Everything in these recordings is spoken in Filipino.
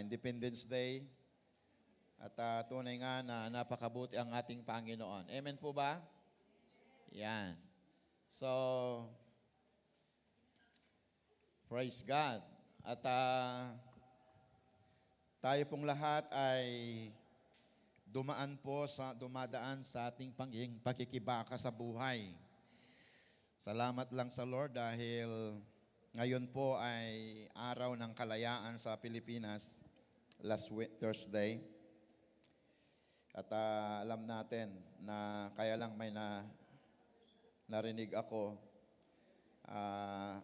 Independence Day. At tunay nga na napakabuti ang ating Panginoon. Amen po ba? Yan. So, praise God. At tayo pong lahat ay dumadaan sa ating pakikibaka sa buhay. Salamat lang sa Lord dahil ngayon po ay araw ng kalayaan sa Pilipinas, last Thursday. At alam natin na kaya lang may narinig ako,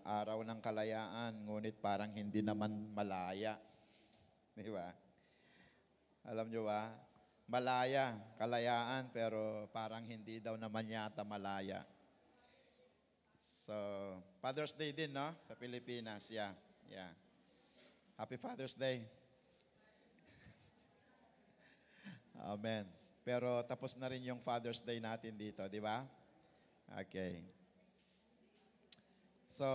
araw ng kalayaan, ngunit parang hindi naman malaya. Di ba? Alam nyo ba? Malaya, kalayaan, pero parang hindi daw naman yata malaya. So, Father's Day din, no? Sa Pilipinas, yeah. Happy Father's Day. Amen. Pero tapos na rin yung Father's Day natin dito, di ba? Okay. So,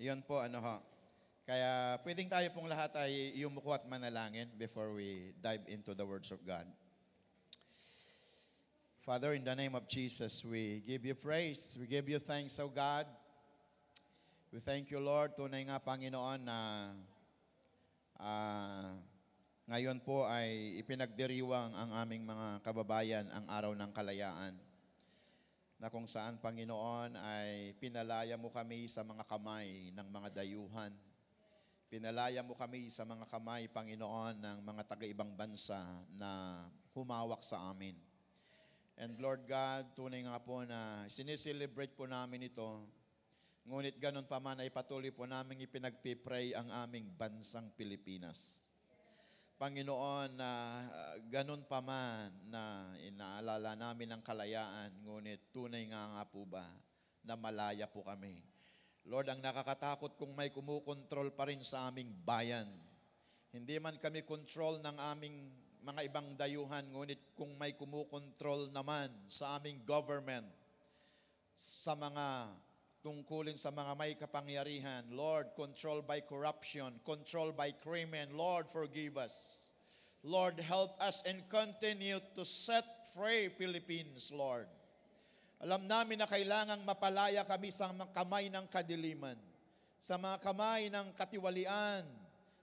yun po, Kaya pwedeng tayo pong lahat ay yumuko at manalangin before we dive into the words of God. Father, in the name of Jesus, we give you praise. We give you thanks, O God. We thank you, Lord. Tunay nga, Panginoon, na ngayon po ay ipinagdiriwang ang aming mga kababayan ang araw ng kalayaan. Na kung saan, Panginoon, ay pinalaya mo kami sa mga kamay ng mga dayuhan. Pinalaya mo kami sa mga kamay, Panginoon, ng mga taga-ibang bansa na humawak sa amin. And Lord God, tunay nga po na sineselebrate po namin ito. Ngunit ganun pa man ay patuloy po namin ipinagpipray ang aming bansang Pilipinas. Panginoon, na ganun pa man na inaalala namin ang kalayaan, ngunit tunay nga po ba na malaya po kami. Lord, ang nakakatakot kung may kumukontrol pa rin sa aming bayan. Hindi man kami control ng aming mga ibang dayuhan, ngunit kung may kumukontrol naman sa aming government, sa mga tungkulin sa mga may kapangyarihan, Lord, control by corruption, control by crimen, Lord, forgive us. Lord, help us and continue to set free Philippines, Lord. Alam namin na kailangang mapalaya kami sa mga kamay ng kadiliman, sa mga kamay ng katiwalian,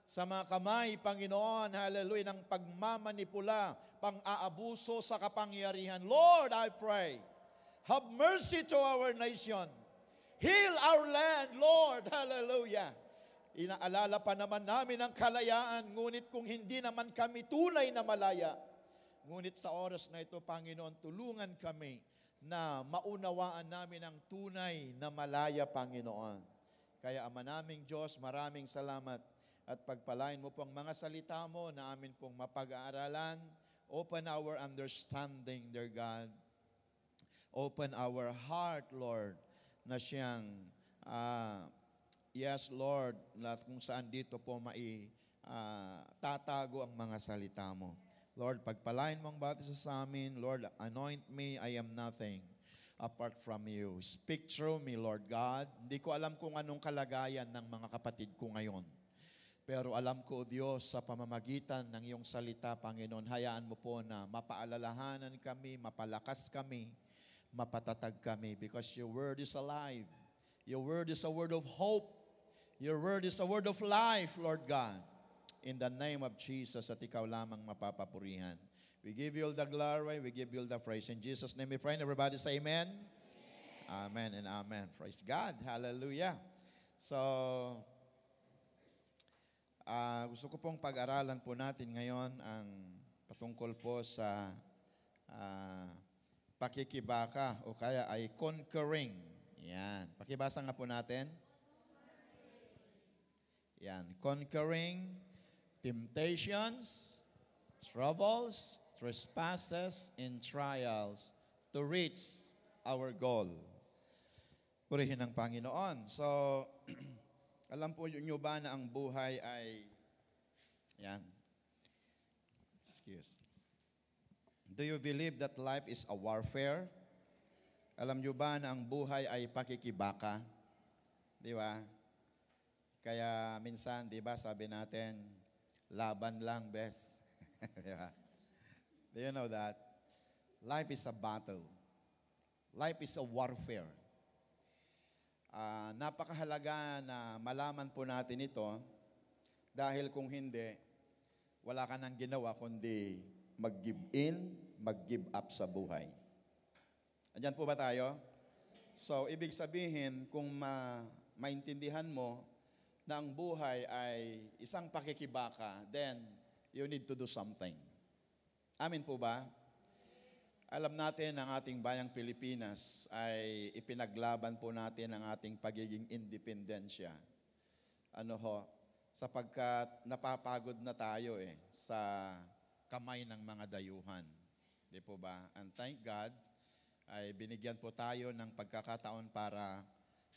sa mga kamay, Panginoon, hallelujah, ng pagmamanipula, pang-aabuso sa kapangyarihan. Lord, I pray, have mercy to our nation. Heal our land, Lord, hallelujah. Inaalala pa naman namin ang kalayaan, ngunit kung hindi naman kami tunay na malaya, ngunit sa oras na ito, Panginoon, tulungan kami na maunawaan namin ang tunay na malaya, Panginoon. Kaya Ama naming Diyos, maraming salamat at pagpalain mo po ang mga salita mo na amin pong mapag-aaralan. Open our understanding, dear God. Open our heart, Lord, na siyang, yes, Lord, lahat kung saan dito po tatago ang mga salita mo. Lord, pagpalain mo ang bawat isa sa amin. Lord, anoint me, I am nothing apart from you. Speak through me, Lord God. Hindi ko alam kung anong kalagayan ng mga kapatid ko ngayon. Pero alam ko, Diyos, sa pamamagitan ng iyong salita, Panginoon, hayaan mo po na mapaalalahanan kami, mapalakas kami, mapatatag kami, because your word is alive. Your word is a word of hope. Your word is a word of life, Lord God. In the name of Jesus, at ikaw lamang mapapapurihan. We give you all the glory, we give you all the praise. In Jesus' name we pray, and everybody say amen. Amen and amen. Praise God. Hallelujah. So, gusto ko pong pag-aralan po natin ngayon ang patungkol po sa pakikibaka o kaya ay conquering. Yan. Pakibasa nga po natin. Yan. Conquering temptations, troubles, trespasses, and trials to reach our goal. Purihin ng Panginoon. So, alam po nyo ba na ang buhay ay, yan, excuse. Do you believe that life is a warfare? Alam nyo ba na ang buhay ay pakikibaka? Di ba? Kaya minsan, di ba, sabi natin, Laban lang, best. Di ba? Do you know that? Life is a battle. Life is a warfare. Napakahalaga na malaman po natin ito dahil kung hindi, wala ka nang ginawa kundi mag-give in, mag-give up sa buhay. Andyan po ba tayo? So, ibig sabihin, kung maintindihan mo na ang buhay ay isang pakikibaka, then you need to do something. Amin po ba? Alam natin ang ating bayang Pilipinas ay ipinaglaban po natin ang ating pagiging independensya. Sapagkat napapagod na tayo sa kamay ng mga dayuhan. Di po ba? And thank God, ay binigyan po tayo ng pagkakataon para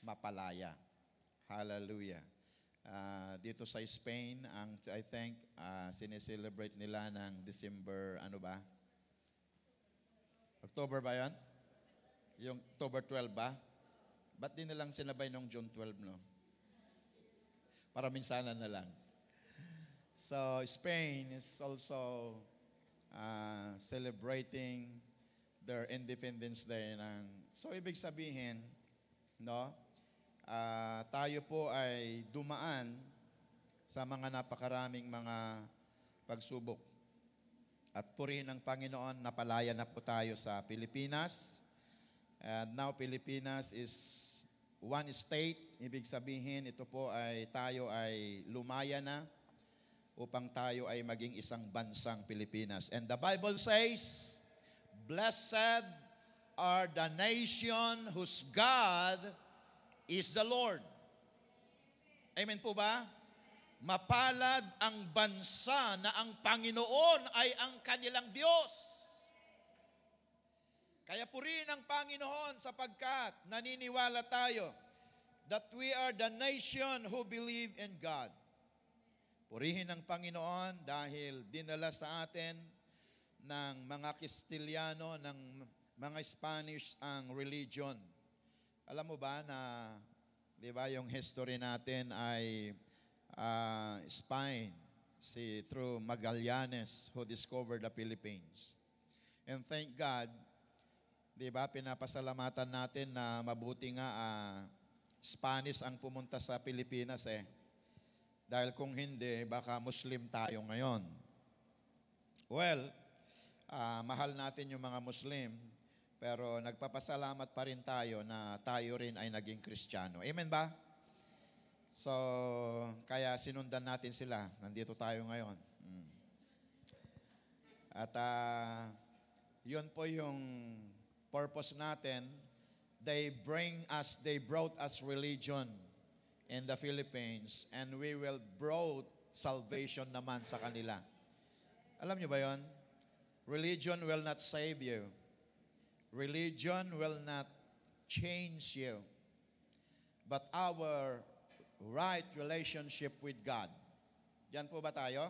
mapalaya. Hallelujah. Dito sa Spain, I think, sineselebrate nila ng December, October ba yan? Yung October 12 ba? Ba't di nilang sinabay nung June 12, no? Para minsanan na lang. So, Spain is also celebrating their Independence Day. So, ibig sabihin, no? Tayo po ay dumaan sa mga napakaraming mga pagsubok. At purihin ng Panginoon, napalaya na po tayo sa Pilipinas. And now Pilipinas is one state. Ibig sabihin, tayo ay lumaya na upang tayo ay maging isang bansang Pilipinas. And the Bible says, "Blessed are the nation whose God is the Lord." Amen po ba? Mapalad ang bansa na ang Panginoon ay ang kanilang Diyos. Kaya purihin ang Panginoon sapagkat naniniwala tayo that we are the nation who believe in God. Purihin ang Panginoon dahil dinala sa atin ng mga Kastiliano, ng mga Spanish ang religion. Alam mo ba na, di ba, yung history natin ay Spain, through Magallanes who discovered the Philippines. And thank God, di ba, pinapasalamatan natin na mabuti nga Spanish ang pumunta sa Pilipinas Dahil kung hindi, baka Muslim tayo ngayon. Well, mahal natin yung mga Muslim, pero nagpapasalamat pa rin tayo na tayo rin ay naging Kristiyano. Amen ba? So, kaya sinundan natin sila. Nandito tayo ngayon. At yun po yung purpose natin. They brought us religion in the Philippines and we will brought salvation naman sa kanila. Alam niyo ba yun? Religion will not save you. Religion will not change you. But our right relationship with God. Diyan po ba tayo?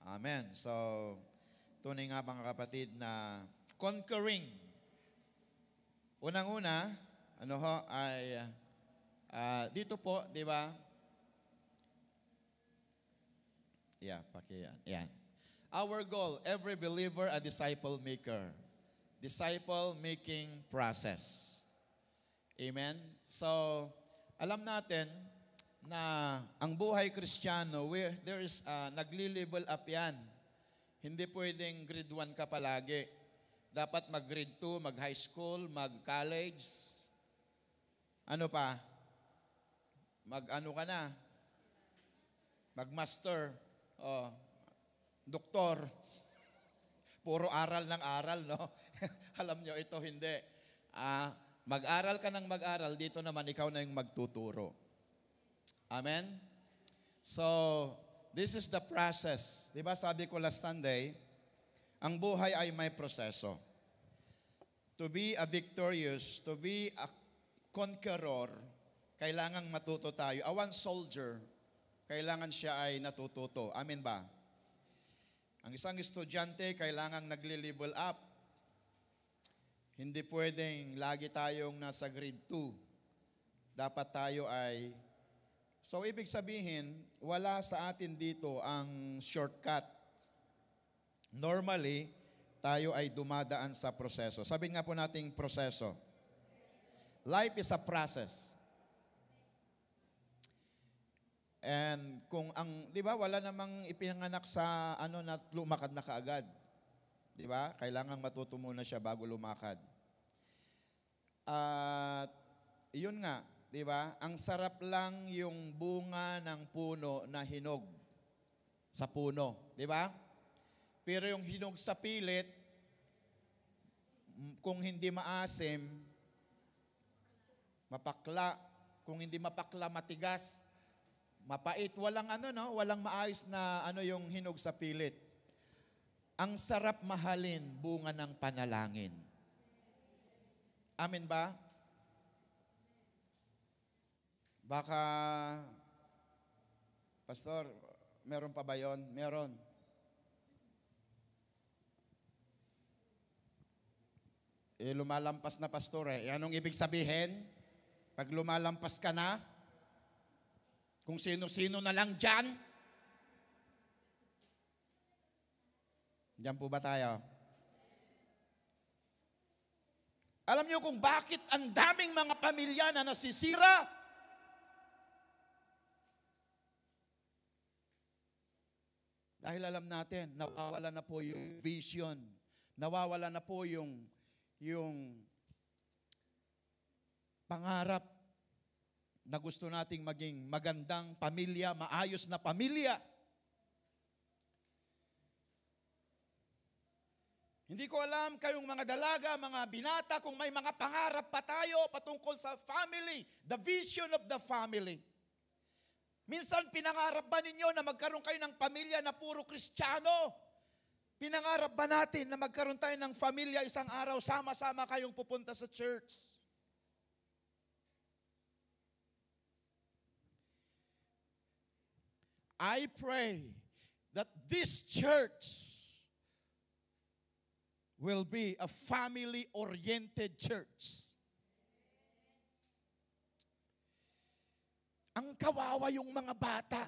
Amen. So, tunay nga mga kapatid na conquering. Unang-una, dito po, di ba? Yeah, pakiyan. Yan. Our goal, every believer a disciple maker. Disciple-making process. Amen? So, alam natin na ang buhay Kristiyano, there is nagli-level up yan. Hindi pwedeng grade 1 ka palagi. Dapat mag-grade 2, mag-high school, mag-college. Ano pa? Mag-ano ka na? Mag-master. Doktor. Puro aral ng aral, no? Alam nyo, ito hindi. Mag-aral ka ng mag-aral, dito naman ikaw na yung magtuturo. Amen? So, this is the process. Diba sabi ko last Sunday, ang buhay ay may proseso. To be a victorious, to be a conqueror, kailangang matuto tayo. A one soldier, kailangan siya ay natututo. Amen ba? Ang isang estudyante, kailangang nagli-level up. Hindi pwedeng lagi tayong nasa grade 2. Dapat tayo ay So, ibig sabihin, wala sa atin dito ang shortcut. Normally, tayo ay dumadaan sa proseso. Sabihin nga po nating proseso. Life is a process. And kung di ba, wala namang ipinanganak sa na lumakad na kaagad. Di ba? Kailangan matuto muna siya bago lumakad. At yun nga, di ba? Ang sarap lang yung bunga ng puno na hinog sa puno, di ba? Pero yung hinog sa pilit, kung hindi maasim, mapakla. Kung hindi mapakla, matigas. Mapait, walang maayos na yung hinog sa pilit. Ang sarap mahalin, bunga ng panalangin. Amen ba? Baka, Pastor, meron pa ba yun? Meron. Lumalampas na, Pastor. Anong ibig sabihin? Pag lumalampas ka na, kung sino-sino na lang dyan. Diyan po ba tayo? Alam niyo kung bakit ang daming mga pamilya na nasisira? Dahil alam natin, nawawala na po yung vision. Nawawala na po yung pangarap na gusto nating maging magandang pamilya, maayos na pamilya. Hindi ko alam kayong mga dalaga, mga binata, kung may mga pangarap pa tayo patungkol sa family, the vision of the family. Minsan pinangarap ba ninyo na magkaroon kayo ng pamilya na puro Kristiyano? Pinangarap ba natin na magkaroon tayo ng pamilya isang araw, sama-sama kayong pupunta sa church? I pray that this church will be a family-oriented church. Ang kawawa yung mga bata.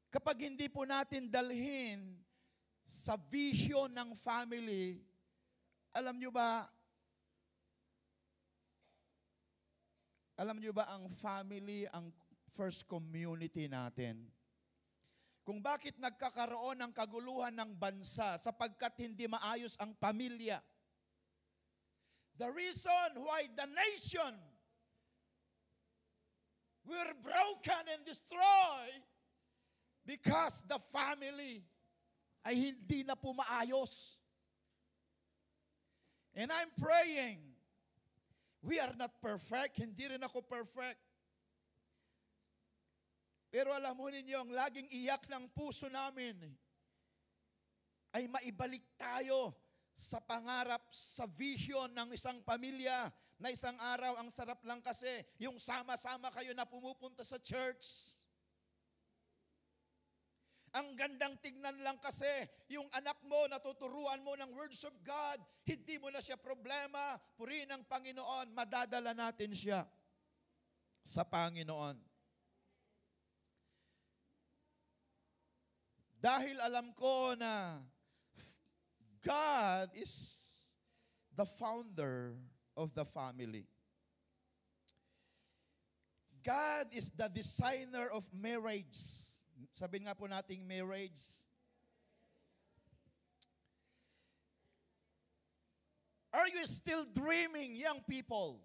Kapag hindi po natin dalhin sa vision ng family, alam nyo ba ang family ang first community natin? Kung bakit nagkakaroon ng kaguluhan ng bansa sapagkat hindi maayos ang pamilya. The reason why the nation were broken and destroyed because the family ay hindi na po maayos. And I'm praying, we are not perfect, hindi rin ako perfect. Pero alam mo ninyo, ang laging iyak ng puso namin ay maibalik tayo sa pangarap, sa vision ng isang pamilya na isang araw. Ang sarap lang kasi yung sama-sama kayo na pumupunta sa church. Ang gandang tignan lang kasi yung anak mo, natuturuan mo ng words of God, hindi mo na siya problema, purihin ang Panginoon, madadala natin siya sa Panginoon. Dahil alam ko na God is the founder of the family. God is the designer of marriage. Sabihin nga po nating marriage. Are you still dreaming, young people?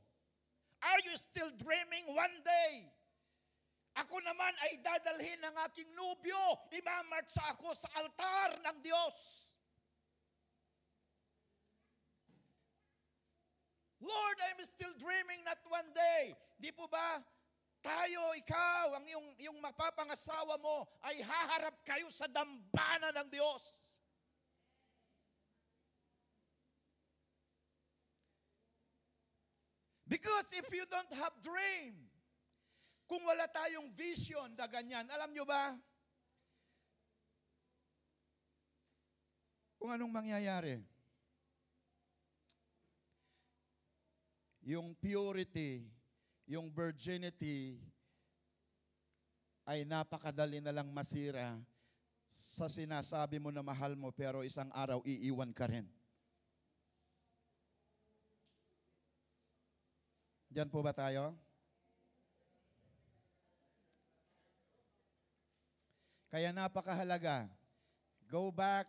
Are you still dreaming one day? Ako naman ay dadalhin ng aking nobyo, imamarch ako sa altar ng Diyos. Lord, I'm still dreaming that one day. Di po ba, tayo, ikaw, ang yung mapapangasawa mo, ay haharap kayo sa dambana ng Diyos. Because if you don't have dream, kung wala tayong vision na ganyan, alam nyo ba? Kung anong mangyayari? Yung purity, yung virginity ay napakadali na lang masira sa sinasabi mo na mahal mo pero isang araw iiwan ka rin. Diyan po ba tayo? Kaya napakahalaga, go back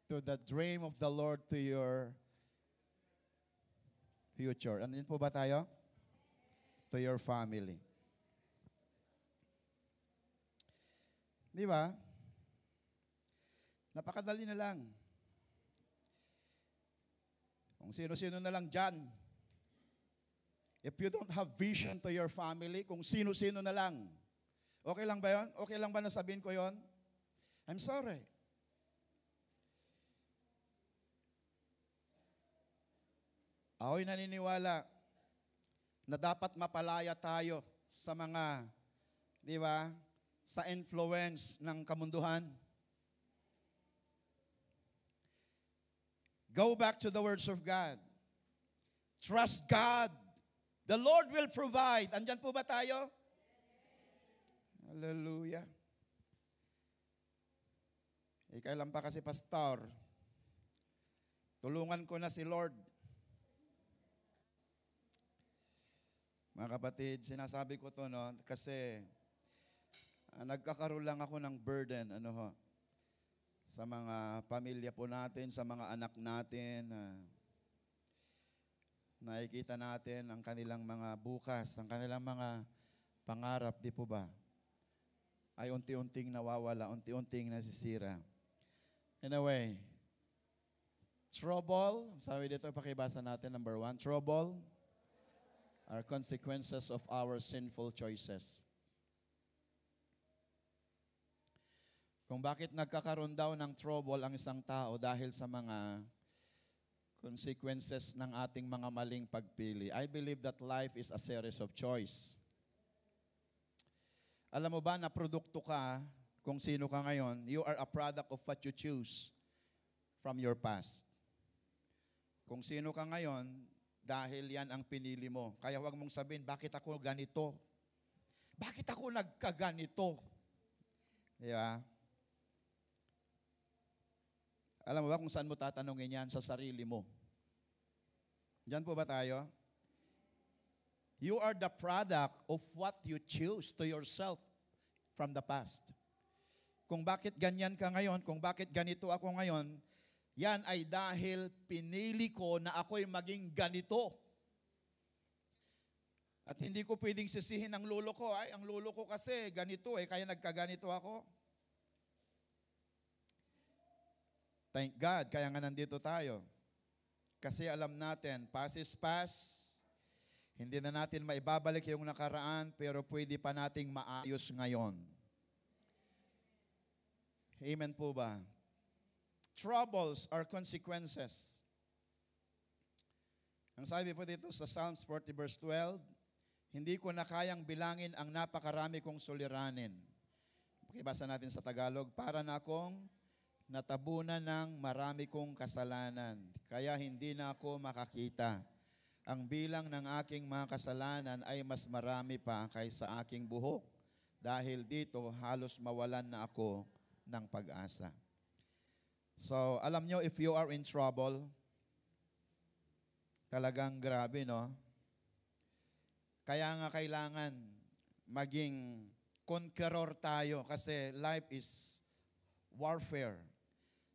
to the dream of the Lord to your future. Ano din po ba tayo? To your family. Di ba? Napakadali na lang. Kung sino-sino na lang dyan. If you don't have vision to your family, kung sino-sino na lang. Okay lang ba yun? Okay lang ba na sabihin ko yon? I'm sorry. Ako'y naniniwala na dapat mapalaya tayo sa mga, di ba, sa influence ng kamunduhan. Go back to the words of God. Trust God. The Lord will provide. Andyan po ba tayo? Hallelujah. Kailan pa kasi pastor, tulungan ko na si Lord. Mga kapatid, sinasabi ko to no, kasi nagkakaroon lang ako ng burden sa mga pamilya po natin, sa mga anak natin. Nakikita natin ang kanilang mga bukas, ang kanilang mga pangarap, di po ba? Ay unti-unting nawawala, unti-unting nasisira. Anyway, trouble, sabi dito, pakibasa natin, number 1, trouble are consequences of our sinful choices. Kung bakit nagkakaroon daw ng trouble ang isang tao dahil sa mga consequences ng ating mga maling pagpili. I believe that life is a series of choice. Alam mo ba na produkto ka kung sino ka ngayon? You are a product of what you choose from your past. Kung sino ka ngayon, dahil yan ang pinili mo. Kaya huwag mong sabihin, bakit ako ganito? Bakit ako nagkaganito? Di ba? Alam mo ba kung saan mo tatanungin yan? Sa sarili mo. Diyan po ba tayo? You are the product of what you choose to yourself from the past. Kung bakit ganyan ka ngayon, kung bakit ganito ako ngayon, yan ay dahil pinili ko na ako'y maging ganito. At hindi ko pwedeng sisihin ang lolo ko. Ay, ang lolo ko kasi ganito kaya nagkaganito ako. Thank God, kaya nga nandito tayo. Kasi alam natin, past is past. Hindi na natin maibabalik yung nakaraan, pero pwede pa nating maayos ngayon. Amen po ba? Troubles are consequences. Ang sabi po dito sa Psalms 40 verse 12, hindi ko na kayang bilangin ang napakarami kong suliranin. Pakibasa natin sa Tagalog, para na akong natabunan ng marami kong kasalanan, kaya hindi na ako makakita. Ang bilang ng aking mga kasalanan ay mas marami pa kaysa aking buhok. Dahil dito, halos mawalan na ako ng pag-asa. So, alam nyo, if you are in trouble, talagang grabe, no? Kaya nga kailangan maging conqueror tayo kasi life is warfare.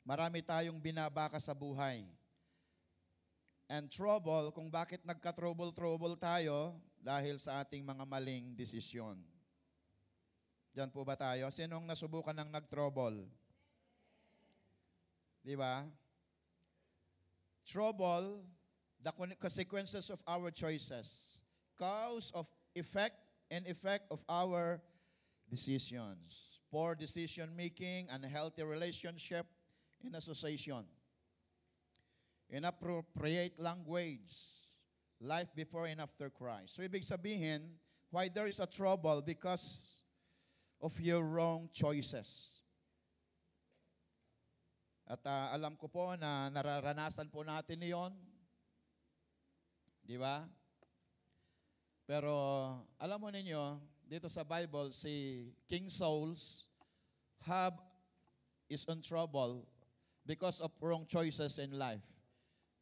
Marami tayong binabaka sa buhay. And trouble, kung bakit nagka-trouble tayo, dahil sa ating mga maling desisyon. Diyan po ba tayo? Sinong nasubukan ng nag-trouble? Di ba? Trouble, the consequences of our choices. Cause of effect and effect of our decisions. Poor decision making, unhealthy relationship, in association, inappropriate language, life before and after Christ. So ibig sabihin, why there is a trouble? Because of your wrong choices. At alam ko po na nararanasan po natin iyon. Di ba? Pero alam mo ninyo, dito sa Bible, si King Saul's is in trouble because of wrong choices in life.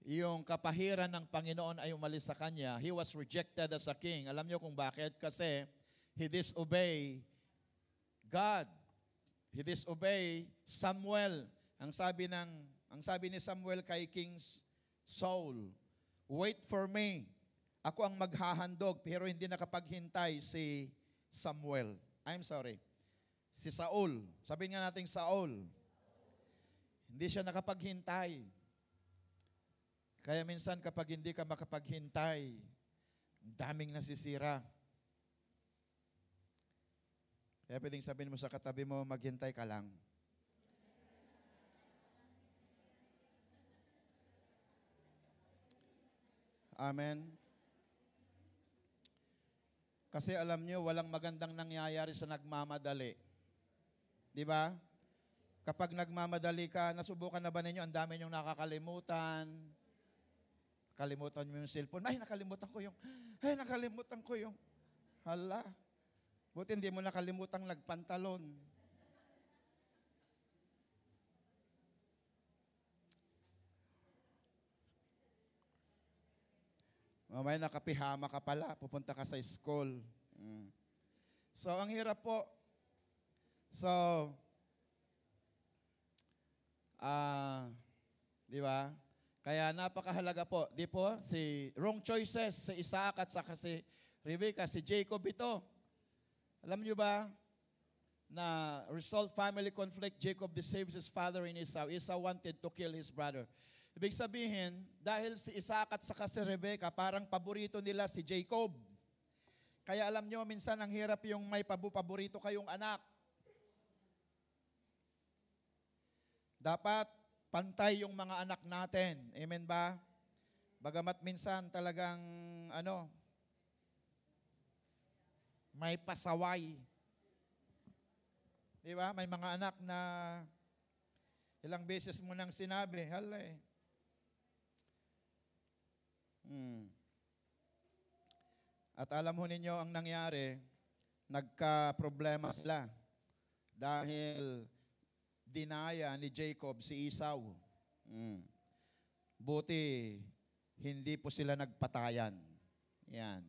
Yung kapahiran ng Panginoon ay umalis sa kanya. He was rejected as a king. Alam niyo kung bakit? Kasi he disobeyed God. He disobeyed Samuel. Ang sabi ni Samuel kay King Saul, wait for me. Ako ang maghahandog, pero hindi nakapaghintay si Samuel. Si Saul. Sabihin nga natin Saul. Hindi siya nakapaghintay. Kaya minsan kapag hindi ka makapaghintay, daming nasisira. Kaya pwedeng sabihin mo sa katabi mo, maghintay ka lang. Amen. Kasi alam nyo, walang magandang nangyayari sa nagmamadali. Di ba? Kapag nagmamadali ka, nasubukan na ba ninyo, ang dami nyong nakakalimutan. Kalimutan mo yung cellphone. Nakalimutan ko yung. Hala. Buti hindi mo nakalimutan nagpantalon. Mamaya nakapihama ka pala, pupunta ka sa school. So, ang hirap po. So, di ba? Kaya napakahalaga po. Di po, si wrong choices, si Isaac at saka si Rebecca, si Jacob ito. Alam niyo ba, na result family conflict, Jacob deceives his father in Esau. Esau wanted to kill his brother. Ibig sabihin, dahil si Isaac at saka si Rebecca, parang paborito nila si Jacob. Kaya alam niyo, minsan ang hirap yung may paborito kayong anak. Dapat pantay yung mga anak natin. Amen ba? Bagamat minsan talagang may pasaway. Di ba? May mga anak na ilang beses mo nang sinabi, hala eh. At alam ho ninyo ang nangyari, nagka-problema sila dahil dinaya ni Jacob si Esau. Buti, hindi po sila nagpatayan. Yan.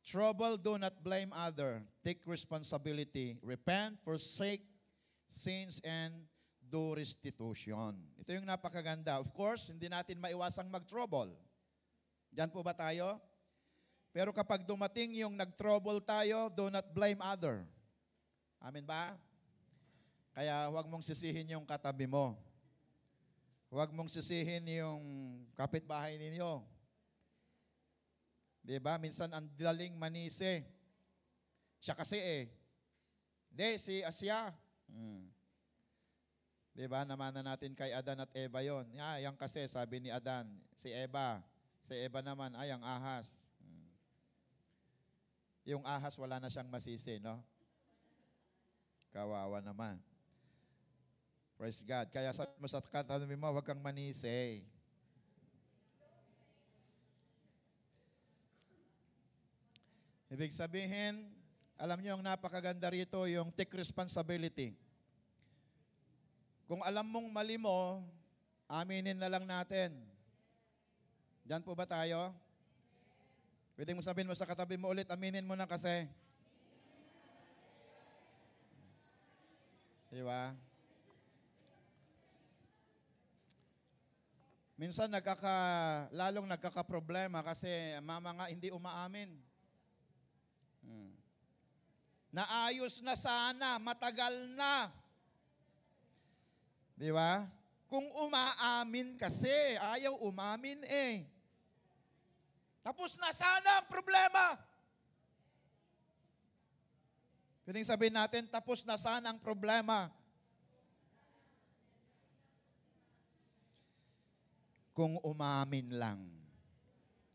Trouble, do not blame other. Take responsibility. Repent, forsake sins, and do restitution. Ito yung napakaganda. Of course, hindi natin maiwasang mag-trouble. Diyan po ba tayo? Pero kapag dumating yung nag-trouble tayo, do not blame other. Amen ba? Kaya huwag mong sisihin yung katabi mo. Huwag mong sisihin yung kapitbahay ninyo. Diba? Minsan ang daling manisi. Siya kasi Hindi, si Asya. Diba? Namanan natin kay Adan at Eva yon. Yan kasi sabi ni Adan, si Eva. Si Eva naman, ang ahas. Yung ahas wala na siyang masisi, no? Kawawa naman. Praise God. Kaya sabi mo sa katabi mo, huwag kang manisi. Ibig sabihin, alam niyo ang napakaganda rito, yung take responsibility. Kung alam mong mali mo, aminin na lang natin. Diyan po ba tayo? Pwede mo sabihin mo sa katabi mo ulit, aminin mo na kasi. Di ba? Minsan lalong nagkakaproblema kasi mama nga hindi umaamin. Naayos na sana, matagal na. Di ba? Kung umaamin kasi, ayaw umamin Tapos na sana ang problema. Pwedeng sabihin natin, tapos na sana ang problema. Kung umamin lang.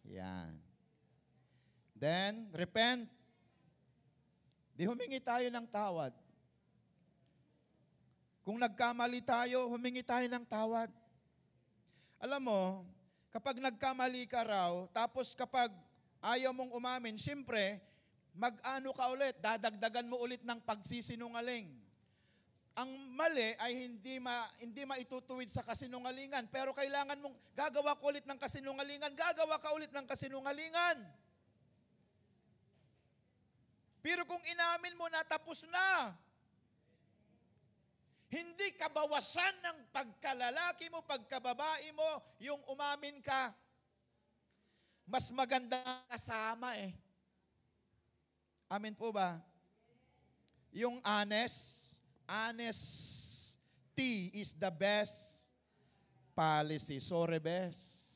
Yan. Then, repent. Di humingi tayo ng tawad. Kung nagkamali tayo, humingi tayo ng tawad. Alam mo, kapag nagkamali ka raw, tapos kapag ayaw mong umamin, siyempre, mag-ano ka ulit, dadagdagan mo ulit ng pagsisinungaling. Ang mali ay hindi maitutuwid sa kasinungalingan, pero kailangan mong gagawa ka ulit ng kasinungalingan, gagawa ka ulit ng kasinungalingan. Pero kung inamin mo na, tapos na. Hindi kabawasan ng pagkalalaki mo, pagkababae mo, yung umamin ka. Mas maganda kasama eh. Amen po ba? Yung honesty is the best policy. Sorry, best.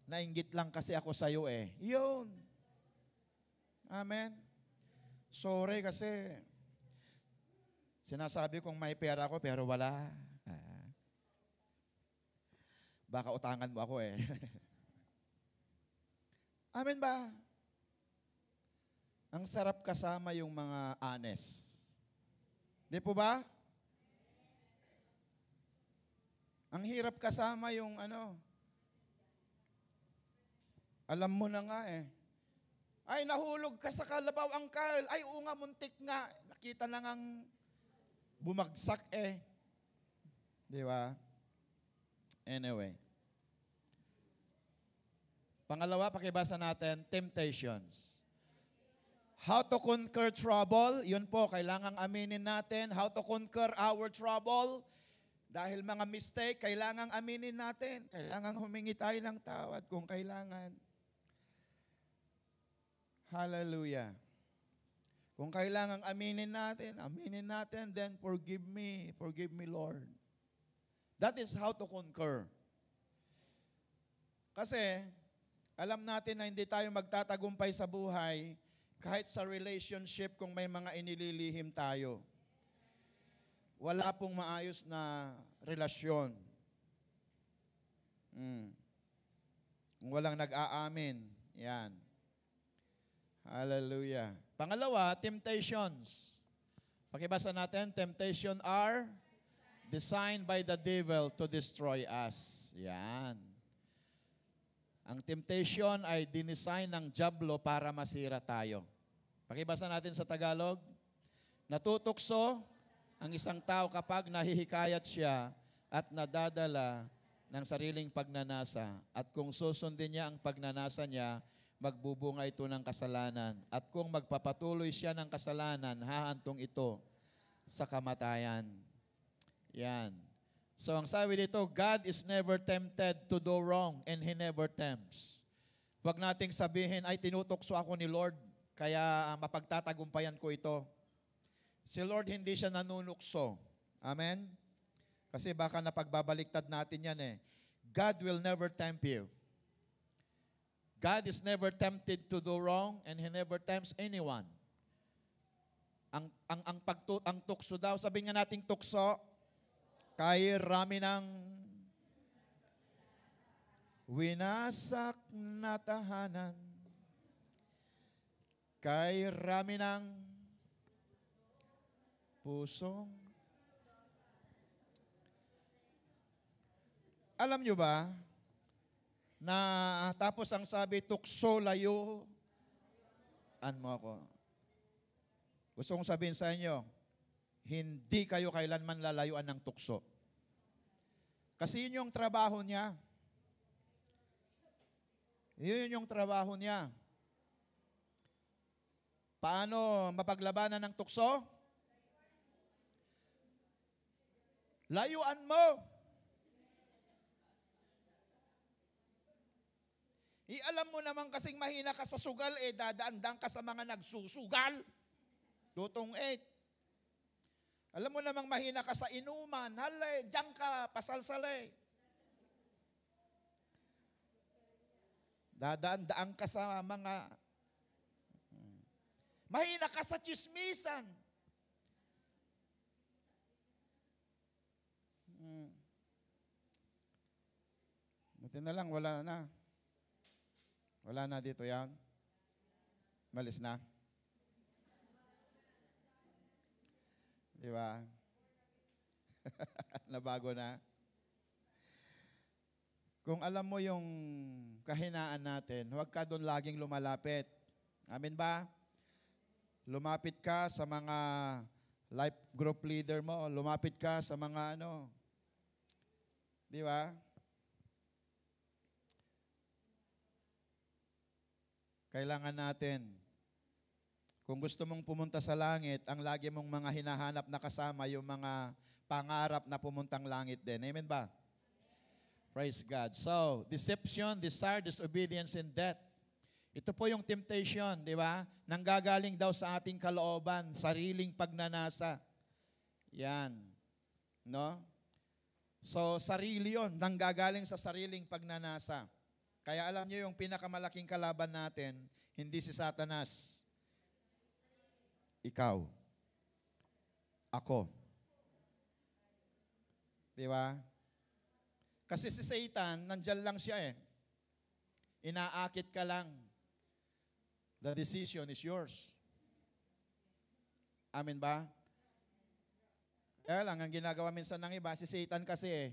Nainggit lang kasi ako sa'yo eh. Yun. Amen. Sorry kasi sinasabi kong may pera ako pero wala. Baka utangan mo ako eh. Amen ba? Ang sarap kasama yung mga honest. Di po ba? Ang hirap kasama yung alam mo na nga eh. Ay, nahulog ka sa kalabaw, Uncle. Ay, oo nga, muntik nga. Nakita na ngang bumagsak eh. Di ba? Anyway. Pangalawa, pakibasa natin, temptations. How to conquer trouble, yun po, kailangang aminin natin. How to conquer our trouble. Dahil mga mistake, kailangang aminin natin. Kailangang humingi tayo ng tawad kung kailangan. Hallelujah. Kung kailangang aminin natin, then forgive me, Lord. That is how to conquer. Kasi, alam natin na hindi tayo magtatagumpay sa buhay kahit sa relationship kung may mga inililihim tayo. Wala pong maayos na relasyon. Kung walang nag-aamin, yan. Hallelujah. Pangalawa, temptations. Pakibasa natin, temptation are designed by the devil to destroy us. Yan. Ang temptation ay dinesign ng diablo para masira tayo. Pakibasa natin sa Tagalog. Natutokso ang isang tao kapag nahihikayat siya at nadadala ng sariling pagnanasa. At kung susundin niya ang pagnanasa niya, magbubunga ito ng kasalanan. At kung magpapatuloy siya ng kasalanan, hahantong ito sa kamatayan. Yan. So ang sabi dito, God is never tempted to do wrong and He never tempts. Huwag nating sabihin, ay tinutokso ako ni Lord, kaya mapagtatagumpayan ko ito. Si Lord hindi siya nanunukso. Amen? Kasi baka napagbabaliktad natin yan eh. God will never tempt you. God is never tempted to do wrong and He never tempts anyone. Ang tukso daw, sabihin nga nating tukso, kay rami ng winasak na tahanan, kay rami ng pusong. Alam nyo ba, na tapos ang sabi, tukso, layo, mo ako. Gusto kong sabihin sa inyo, hindi kayo kailanman lalayuan ng tukso. Kasi yun yung trabaho niya. Yun yung trabaho niya. Paano mapaglabanan ng tukso? Layuan mo. Alam mo naman kasing mahina ka sa sugal, dadaan-daan ka sa mga nagsusugal. Dutong 8. Alam mo namang mahina ka sa inuman, halay, diyan ka, pasalsalay. Dadaan-daan ka sa mga... Mahina ka sa chismisan. Buti na lang, wala na. Wala na dito yan. Malis na. Di ba? Nabago na. Kung alam mo yung kahinaan natin, huwag ka doon laging lumalapit. Amen ba? Lumapit ka sa mga life group leader mo, lumapit ka sa mga di ba? Kailangan natin, kung gusto mong pumunta sa langit, ang lagi mong mga hinahanap na kasama, yung mga pangarap na pumuntang langit din. Amen ba? Praise God. So, deception, desire, disobedience, and death. Ito po yung temptation, di ba? Nanggagaling daw sa ating kalooban, sariling pagnanasa. Yan. No? So, sarili yun, nanggagaling sa sariling pagnanasa. Kaya alam niyo yung pinakamalaking kalaban natin, hindi si Satanas. Ikaw. Ako. Di ba? Kasi si Satan, nandyan lang siya eh. Inaakit ka lang. The decision is yours. Amen ba? Kaya lang, ang ginagawa minsan ng iba, si Satan kasi eh.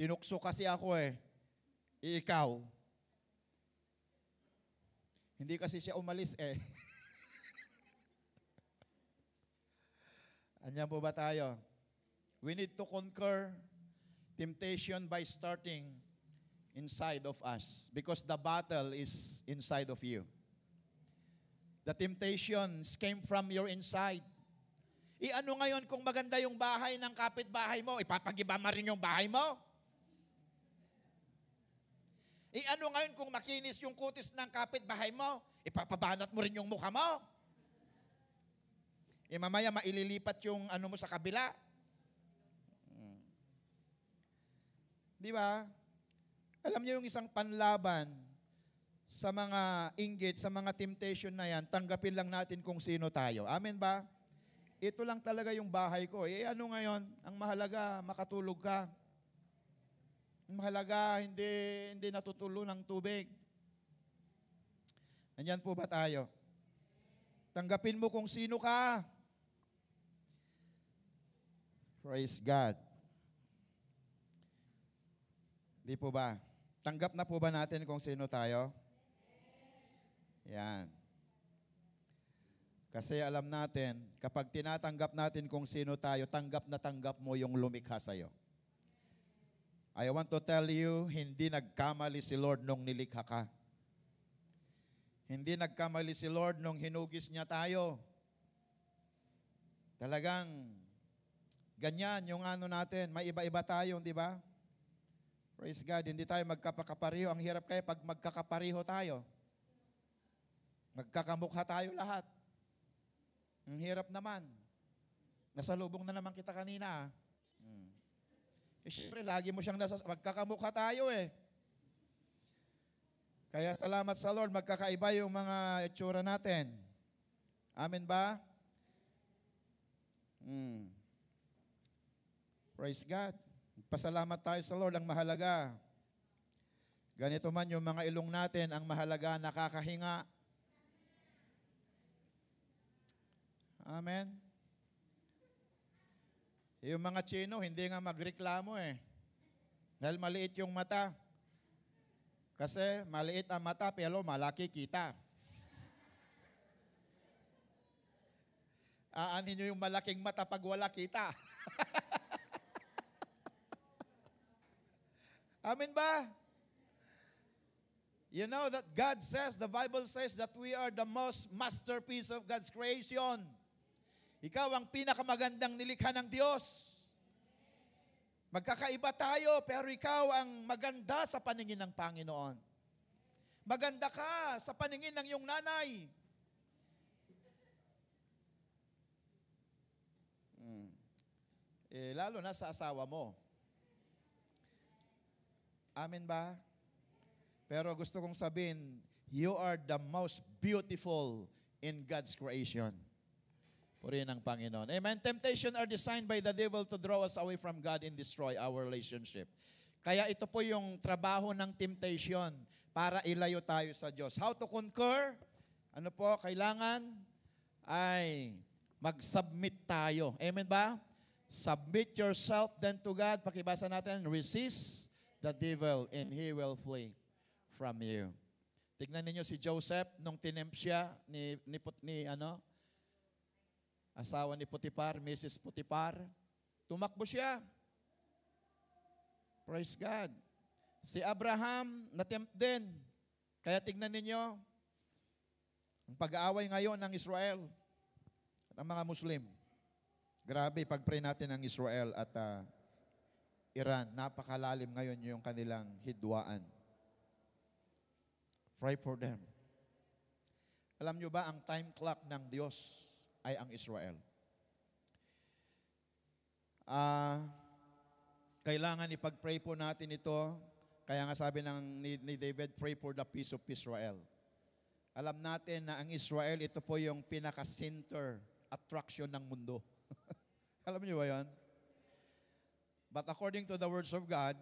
Tinukso kasi ako eh. Ikaw. Hindi kasi siya umalis eh. Anyan po ba tayo? We need to conquer temptation by starting inside of us because the battle is inside of you. The temptations came from your inside. Ano ngayon kung maganda yung bahay ng kapitbahay mo, ipapagiba mo rin yung bahay mo? Ano ngayon kung makinis yung kutis ng kapitbahay mo, ipapabanat mo rin yung mukha mo? Mamaya maililipat yung mo sa kabila. Di ba? Alam niyo yung isang panlaban sa mga inggit, sa mga temptation na yan, tanggapin lang natin kung sino tayo. Amen ba? Ito lang talaga yung bahay ko. Ano ngayon? Ang mahalaga, makatulog ka. Ang mahalaga, hindi natutulo ng tubig. Andyan po ba tayo? Tanggapin mo kung sino ka. Praise God. Di po ba? Tanggap na po ba natin kung sino tayo? Yan. Kasi alam natin, kapag tinatanggap natin kung sino tayo, tanggap na tanggap mo yung lumikha sa'yo. I want to tell you, hindi nagkamali si Lord nung nilikha ka. Hindi nagkamali si Lord nung hinugis niya tayo. Talagang ganyan yung natin, may iba-iba tayo, di ba? Praise God, hindi tayo magkapakapariho. Ang hirap kaya pag magkakapariho tayo. Magkakamukha tayo lahat. Ang hirap naman. Nasalubong na naman kita kanina. Siyempre, lagi mo siyang magkakamukha tayo eh. Kaya salamat sa Lord, magkakaiba yung mga itsura natin. Amen ba? Praise God. Pasalamat tayo sa Lord, ang mahalaga. Ganito man yung mga ilong natin, ang mahalaga, nakakahinga. Amen. Yung mga Chino, hindi nga magreklamo eh. Dahil maliit yung mata. Kasi maliit ang mata, pero malaki kita. Aanin nyo yung malaking mata pag wala kita. Amen ba? You know that God says, the Bible says that we are the most masterpiece of God's creation. Ikaw ang pinakamagandang nilikha ng Diyos. Magkakaiba tayo, pero ikaw ang maganda sa paningin ng Panginoon. Maganda ka sa paningin ng iyong nanay. Lalo na sa asawa mo. Amen ba? Pero gusto kong sabihin, you are the most beautiful in God's creation. Purihin ang Panginoon. Amen. Temptation are designed by the devil to draw us away from God and destroy our relationship. Kaya ito po yung trabaho ng temptation para ilayo tayo sa Diyos. How to conquer? Ano po, kailangan ay mag-submit tayo. Amen ba? Submit yourself then to God. Pakibasa natin, resist the the devil and he will flee from you. Tignan ninyo si Joseph nung tinempt siya asawa ni Potiphar, Mrs. Potiphar. Tumakbo siya. Praise God. Si Abraham, natempt din. Kaya tignan ninyo, ang pag-aaway ngayon ng Israel at ang mga Muslim. Grabe, pag-pray natin ang Israel at Iran, napakalalim ngayon yung kanilang hidwaan. Pray for them. Alam nyo ba, ang time clock ng Diyos ay ang Israel. Kailangan ipag-pray po natin ito. Kaya nga sabi ni David, pray for the peace of Israel. Alam natin na ang Israel, ito po yung pinaka-center attraction ng mundo. Alam niyo ba yan? But according to the words of God,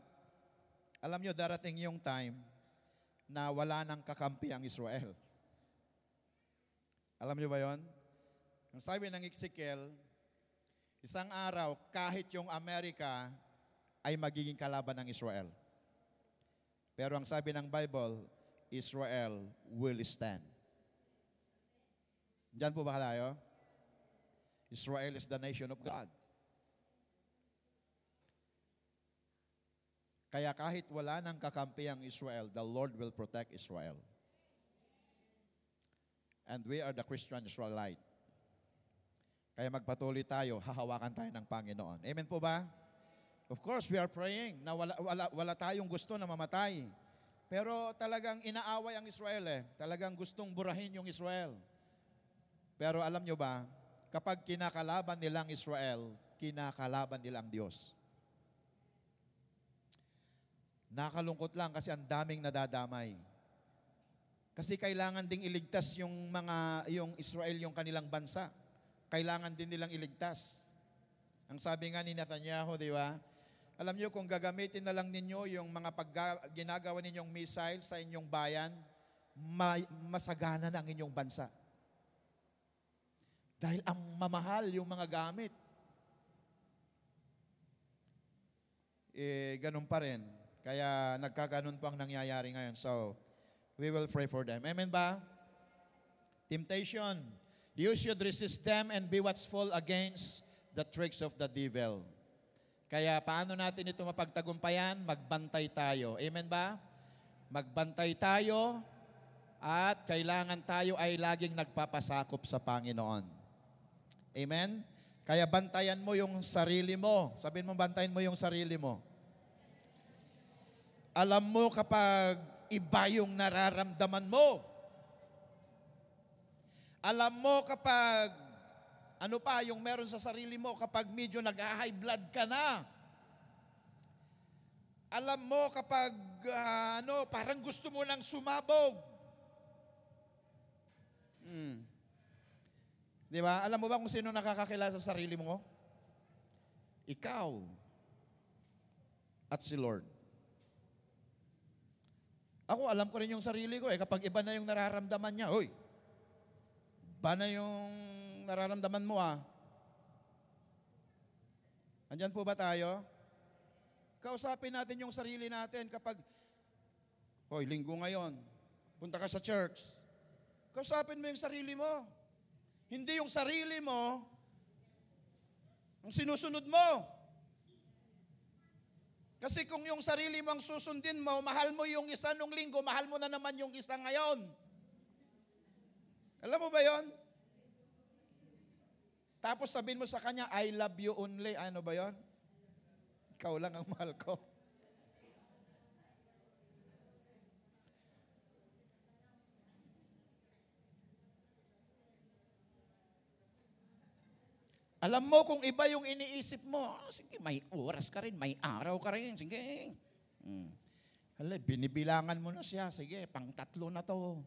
alam niyo, darating yung time na wala nang kakampi ang Israel. Alam niyo ba yon? Ang sabi ng Ezekiel, isang araw, kahit yung Amerika ay magiging kalaban ng Israel. Pero ang sabi ng Bible, Israel will stand. Diyan po ba tayo? Israel is the nation of God. Kaya kahit wala nang kakampi ang Israel, the Lord will protect Israel. And we are the Christian Israelite. Kaya magpatuloy tayo, hahawakan tayo ng Panginoon. Amen po ba? Of course, we are praying na wala tayong gusto na mamatay. Pero talagang inaaway ang Israel eh. Talagang gustong burahin yung Israel. Pero alam nyo ba, kapag kinakalaban nilang Israel, kinakalaban nilang Diyos. Nakalungkot lang kasi ang daming nadadamay. Kasi kailangan ding iligtas yung Israel, yung kanilang bansa. Kailangan din nilang iligtas. Ang sabi nga ni Netanyahu, di ba? Alam niyo kung gagamitin na lang ninyo yung mga ginagawa ninyong missile sa inyong bayan, masagana na ang inyong bansa. Dahil ang mamahal yung mga gamit. Ganun pa rin. Kaya nagkaganon po ang nangyayari ngayon. So, we will pray for them. Amen ba? Temptation. You should resist them and be watchful against the tricks of the devil. Kaya paano natin ito mapagtagumpayan? Magbantay tayo. Amen ba? Magbantay tayo at kailangan tayo ay laging nagpapasakop sa Panginoon. Amen? Kaya bantayan mo yung sarili mo. Sabihin mo, bantayan mo yung sarili mo. Alam mo kapag iba yung nararamdaman mo. Alam mo kapag, yung meron sa sarili mo kapag medyo nag-high blood ka na. Alam mo kapag, parang gusto mo lang sumabog. Di ba? Alam mo ba kung sino nakakakilala sa sarili mo? Ikaw at si Lord. Ako, alam ko rin yung sarili ko kapag iba na yung nararamdaman niya, iba na yung nararamdaman mo Andyan po ba tayo? Kausapin natin yung sarili natin kapag, linggo ngayon, punta ka sa church. Kausapin mo yung sarili mo. Hindi yung sarili mo ang sinusunod mo. Kasi kung yung sarili mo ang susundin mo, mahal mo yung isa nung linggo, mahal mo na naman yung isa ngayon. Alam mo ba yon? Tapos sabihin mo sa kanya, I love you only. Ano ba yon? Ikaw lang ang mahal ko. Alam mo kung iba yung iniisip mo, sige, may oras ka rin, may araw ka rin, sige. Binibilangan mo na siya, sige, pang-3 na to.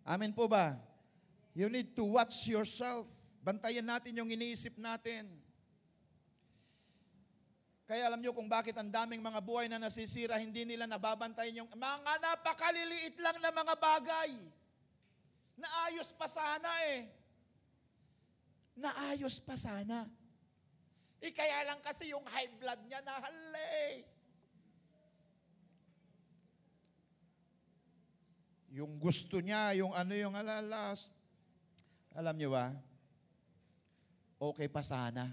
Amen po ba? You need to watch yourself. Bantayan natin yung iniisip natin. Kaya alam nyo kung bakit ang daming mga buhay na nasisira, hindi nila nababantayan yung mga napakaliliit lang na mga bagay. Naayos pa sana Naayos pa sana. Kaya lang kasi yung high blood niya nahalay. Yung gusto niya, yung yung alalas. Alam niyo ba? Okay pa sana.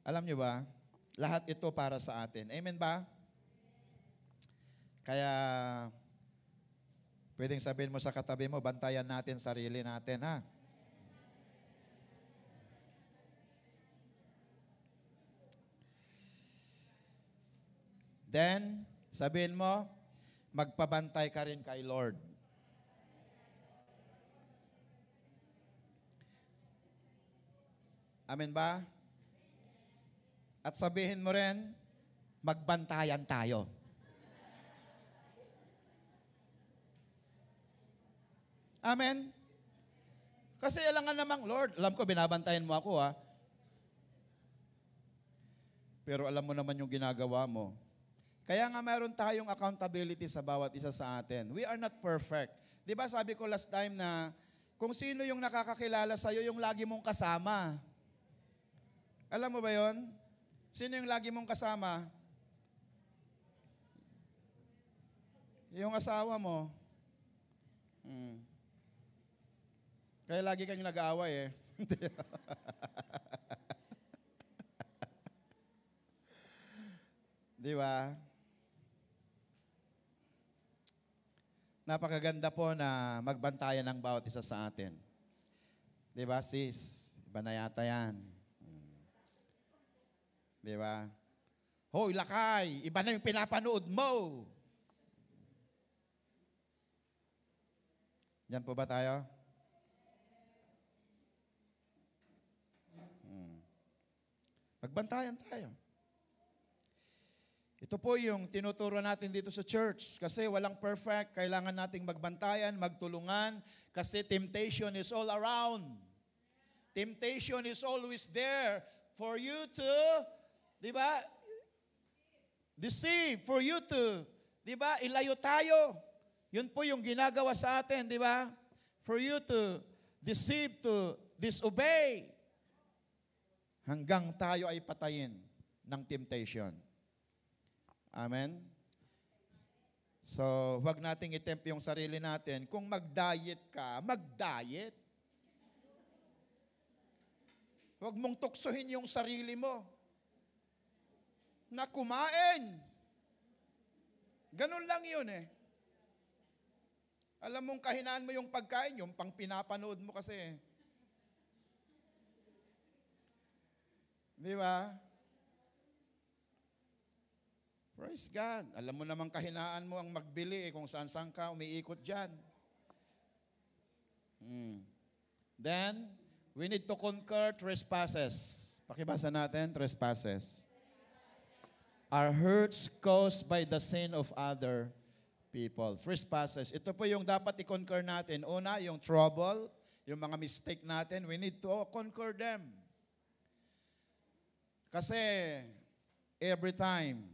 Alam niyo ba? Lahat ito para sa atin. Amen ba? Kaya, pwedeng sabihin mo sa katabi mo, bantayan natin sarili natin, ha? Then, sabihin mo, magpabantay ka rin kay Lord. Amen ba? At sabihin mo rin, magbantayan tayo. Amen? Kasi alangan namang, Lord, alam ko binabantayan mo ako, ha? Pero alam mo naman yung ginagawa mo. Kaya nga meron tayong accountability sa bawat isa sa atin. We are not perfect. Di ba sabi ko last time na kung sino yung nakakakilala sa'yo, yung lagi mong kasama. Alam mo ba yon? Sino yung lagi mong kasama? Yung asawa mo. Kaya lagi kang nag-aaway eh. Di ba? Napakaganda po na magbantayan ng bawat isa sa atin. Di ba, sis? Iba na yata yan. Di ba? Hoy, lakay! Iba na yung pinapanood mo! Yan po ba tayo? Magbantayan tayo. Ito po yung tinuturo natin dito sa church. Kasi walang perfect. Kailangan nating magbantayan, magtulungan. Kasi temptation is all around. Temptation is always there for you to, di ba, deceive. For you to, di ba, ilayo tayo. Yun po yung ginagawa sa atin, di ba? For you to deceive, to disobey. Hanggang tayo ay patayin ng temptation. Amen? So, huwag nating itempt yung sarili natin. Kung mag-diet ka, mag-diet. Huwag mong tuksohin yung sarili mo na kumain. Ganun lang yun eh. Alam mong kahinaan mo yung pagkain, yung pang pinapanood mo kasi. Di ba? Praise God. Alam mo namang kahinaan mo ang magbili kung saan-saan ka umiikot dyan. Then, we need to conquer trespasses. Pakibasa natin, trespasses. Are hurts caused by the sin of other people. Trespasses. Ito po yung dapat i-conquer natin. Una, yung trouble, yung mga mistake natin, we need to conquer them. Kasi, every time,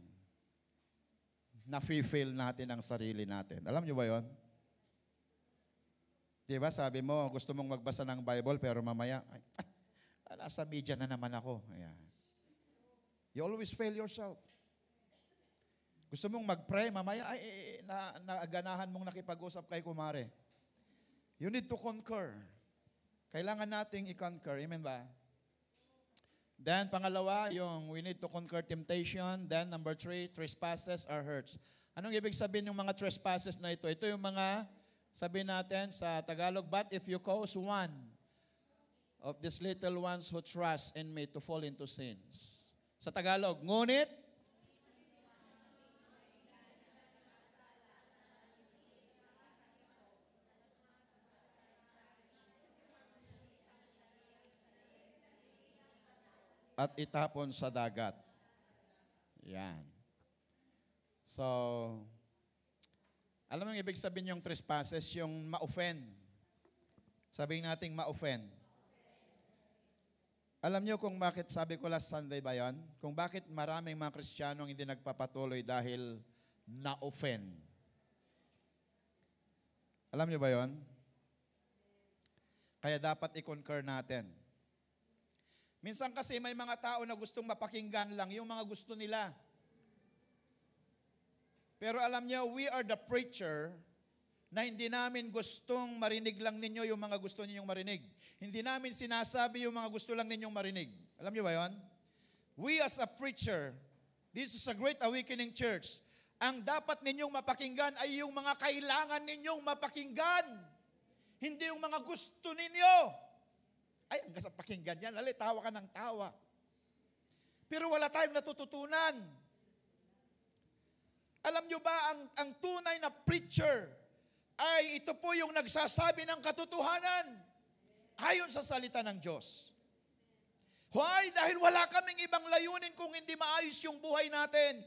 na-feel natin ang sarili natin. Alam niyo ba yon? Diba, sabi mo, gusto mong magbasa ng Bible, pero mamaya, nasa media na naman ako. Ayan. You always fail yourself. Gusto mong mag-pray, mamaya, naaganahan mong nakipag-usap kay kumare. You need to conquer. Kailangan nating i-conquer. Amen ba? Then, pangalawa, yung we need to conquer temptation. Then, number 3, trespasses are hurts. Anong ibig sabihin ng mga trespasses na ito? Ito yung mga, sabihin natin sa Tagalog, but if you cause one of these little ones who trust in me to fall into sins. Sa Tagalog, ngunit, at itapon sa dagat. Yan. So, alam mo yung ibig sabihin yung trespasses, yung ma-offend. Sabihin nating ma-offend. Alam niyo kung bakit, sabi ko last Sunday ba yan? Kung bakit maraming mga Kristiyanong hindi nagpapatuloy dahil na-offend. Alam niyo ba yon? Kaya dapat i-conquer natin. Minsan kasi may mga tao na gustong mapakinggan lang yung mga gusto nila. Pero alam niyo, we are the preacher na hindi namin gustong marinig lang ninyo yung mga gusto ninyong marinig. Hindi namin sinasabi yung mga gusto lang ninyong marinig. Alam niyo ba yon? We as a preacher, this is a great awakening church, ang dapat ninyong mapakinggan ay yung mga kailangan ninyong mapakinggan. Hindi yung mga gusto ninyo. Ay, hanggang sa pakinggan yan, tawa ka ng tawa. Pero wala tayong natututunan. Alam nyo ba, ang tunay na preacher ay ito po yung nagsasabi ng katotohanan ayon sa salita ng Diyos. Why? Dahil wala kaming ibang layunin kung hindi maayos yung buhay natin.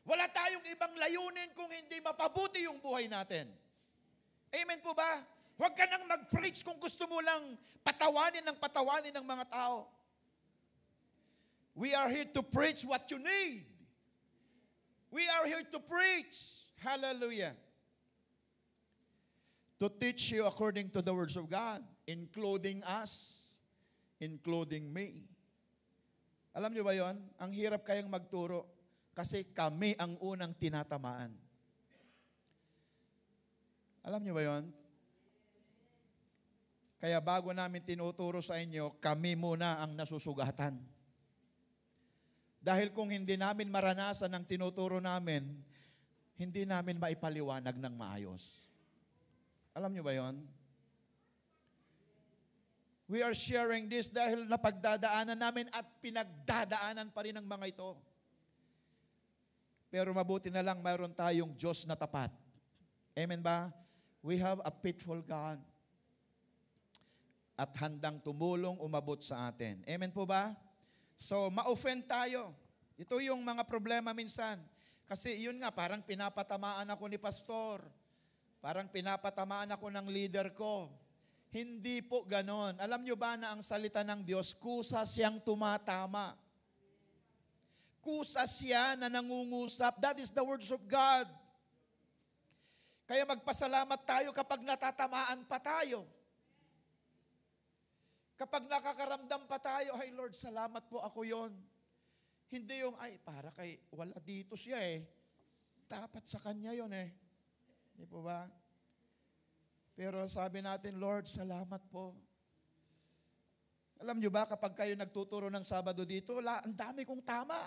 Wala tayong ibang layunin kung hindi mapabuti yung buhay natin. Amen po ba? Huwag ka nang mag-preach kung gusto mo lang patawanin ng mga tao. We are here to preach what you need. We are here to preach. Hallelujah. To teach you according to the words of God, including us, including me. Alam niyo ba yon? Ang hirap kayang magturo kasi kami ang unang tinatamaan. Alam niyo ba yon? Kaya bago namin tinuturo sa inyo, kami muna ang nasusugatan. Dahil kung hindi namin maranasan ang tinuturo namin, hindi namin maipaliwanag ng maayos. Alam niyo ba yon? We are sharing this dahil napagdadaanan namin at pinagdadaanan pa rin ng mga ito. Pero mabuti na lang mayroon tayong Diyos na tapat. Amen ba? We have a faithful God. At handang tumulong umabot sa atin. Amen po ba? So, ma-offend tayo. Ito yung mga problema minsan. Kasi yun nga, parang pinapatamaan ako ni pastor. Parang pinapatamaan ako ng leader ko. Hindi po ganon. Alam nyo ba na ang salita ng Diyos, kusa siyang tumatama. Kusa siya na nangungusap. That is the words of God. Kaya magpasalamat tayo kapag natatamaan pa tayo. Kapag nakakaramdam pa tayo, ay Lord, salamat po ako yon. Hindi yung, ay, para kay, wala dito siya eh. Dapat sa kanya yon eh. Hindi po ba? Pero sabi natin, Lord, salamat po. Alam nyo ba, kapag kayo nagtuturo ng Sabado dito, ang dami kong tama.